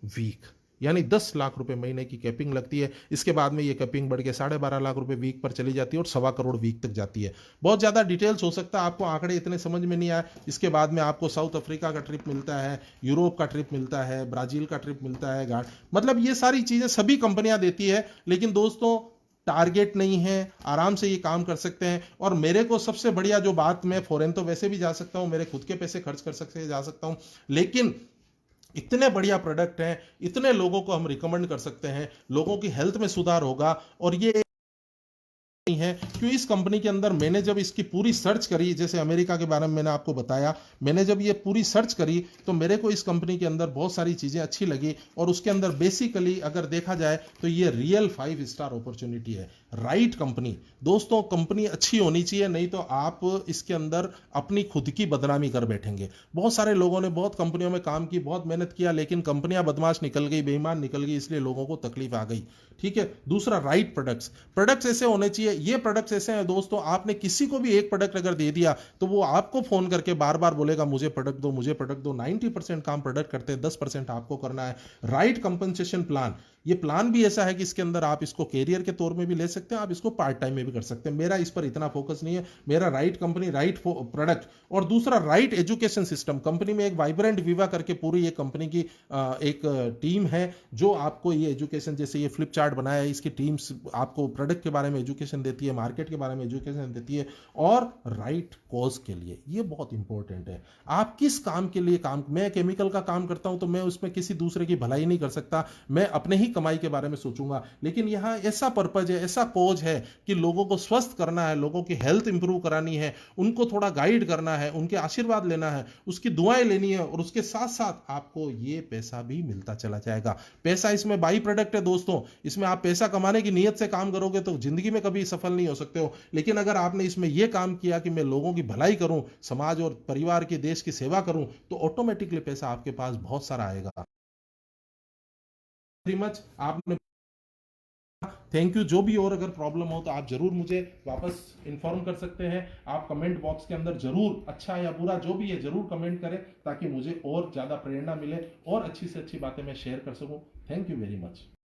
[SPEAKER 1] वीक, यानी 10 लाख रुपए महीने की कैपिंग लगती है। इसके बाद में ये कैपिंग बढ़ के 12.5 लाख रुपए वीक पर चली जाती है और 1.25 करोड़ वीक तक जाती है। बहुत ज्यादा डिटेल्स हो सकता है, आपको आंकड़े इतने समझ में नहीं आए। इसके बाद में आपको साउथ अफ्रीका का ट्रिप मिलता है, यूरोप का ट्रिप मिलता है, ब्राजील का ट्रिप मिलता है, मतलब ये सारी चीजें सभी कंपनियां देती है। लेकिन दोस्तों टारगेट नहीं है, आराम से ये काम कर सकते हैं। और मेरे को सबसे बढ़िया जो बात, मैं फॉरेन तो वैसे भी जा सकता हूं, मेरे खुद के पैसे खर्च कर सकते जा सकता हूं, लेकिन इतने बढ़िया प्रोडक्ट हैं, इतने लोगों को हम रिकमेंड कर सकते हैं, लोगों की हेल्थ में सुधार होगा। और ये नहीं है क्यों, इस कंपनी के अंदर मैंने जब इसकी पूरी सर्च करी, जैसे अमेरिका के बारे में मैंने आपको बताया, मैंने जब ये पूरी सर्च करी तो मेरे को इस कंपनी के अंदर बहुत सारी चीजें अच्छी लगी। और उसके अंदर बेसिकली अगर देखा जाए तो ये रियल 5 स्टार अपॉर्चुनिटी है। राइट कंपनी दोस्तों, कंपनी अच्छी होनी चाहिए, नहीं तो आप इसके अंदर अपनी खुद की बदनामी कर बैठेंगे। बहुत सारे लोगों ने बहुत कंपनियों में काम की, बहुत मेहनत किया, लेकिन कंपनियां बदमाश निकल गई, बेईमान निकल गई, इसलिए लोगों को तकलीफ आ गई। ठीक है। दूसरा, राइट प्रोडक्ट्स ऐसे होने चाहिए, ये प्रोडक्ट्स ऐसे हैं दोस्तों, आपने किसी को भी एक प्रोडक्ट अगर दे दिया तो वो आपको फोन करके बार बार बोलेगा मुझे प्रोडक्ट दो, मुझे प्रोडक्ट दो। 90% काम प्रोडक्ट करते हैं, 10% आपको करना है। राइट कंपनसेशन प्लान, ये प्लान भी ऐसा है कि इसके अंदर आप इसको कैरियर के तौर में भी ले सकते हैं, आप इसको पार्ट टाइम में भी कर सकते हैं। मेरा इस पर इतना फोकस नहीं है, मेरा राइट कंपनी, राइट प्रोडक्ट, और दूसरा राइट एजुकेशन सिस्टम। कंपनी में एक वाइब्रेंट विवा करके पूरी ये कंपनी की एक टीम है जो आपको ये एजुकेशन, जैसे ये फ्लिप चार्ट बनाया है, इसकी टीम्स आपको प्रोडक्ट के बारे में एजुकेशन देती है, मार्केट के बारे में एजुकेशन देती है, और राइट कॉज के लिए। ये बहुत इंपॉर्टेंट है। आप किस काम के लिए काम, मैं केमिकल का काम करता हूं तो मैं उसमें किसी दूसरे की भलाई नहीं कर सकता, मैं अपने ही कमाई के बारे में सोचूंगा। लेकिन यहां ऐसा पर्पज है, ऐसा कॉज है कि लोगों को स्वस्थ करना है, लोगों की हेल्थ इंप्रूव करानी है, उनको थोड़ा गाइड करना है, उनके आशीर्वाद लेना है, उसकी दुआएं लेनी है, और उसके साथ साथ आपको ये पैसा भी मिलता चला जाएगा। पैसा इसमें बाई प्रोडक्ट है दोस्तों, इसमें आप पैसा कमाने की नीयत से काम करोगे तो जिंदगी में कभी सफल नहीं हो सकते हो। लेकिन अगर आपने इसमें यह काम किया कि मैं लोगों की भलाई करूं, समाज और परिवार की, देश की सेवा करूं, तो ऑटोमेटिकली पैसा आपके पास बहुत सारा आएगा। वेरी मच आपने, थैंक यू। जो भी और अगर प्रॉब्लम हो तो आप जरूर मुझे वापस इन्फॉर्म कर सकते हैं। आप कमेंट बॉक्स के अंदर जरूर, अच्छा या बुरा जो भी है, जरूर कमेंट करें, ताकि मुझे और ज्यादा प्रेरणा मिले और अच्छी से अच्छी बातें मैं शेयर कर सकूं। Thank you very much.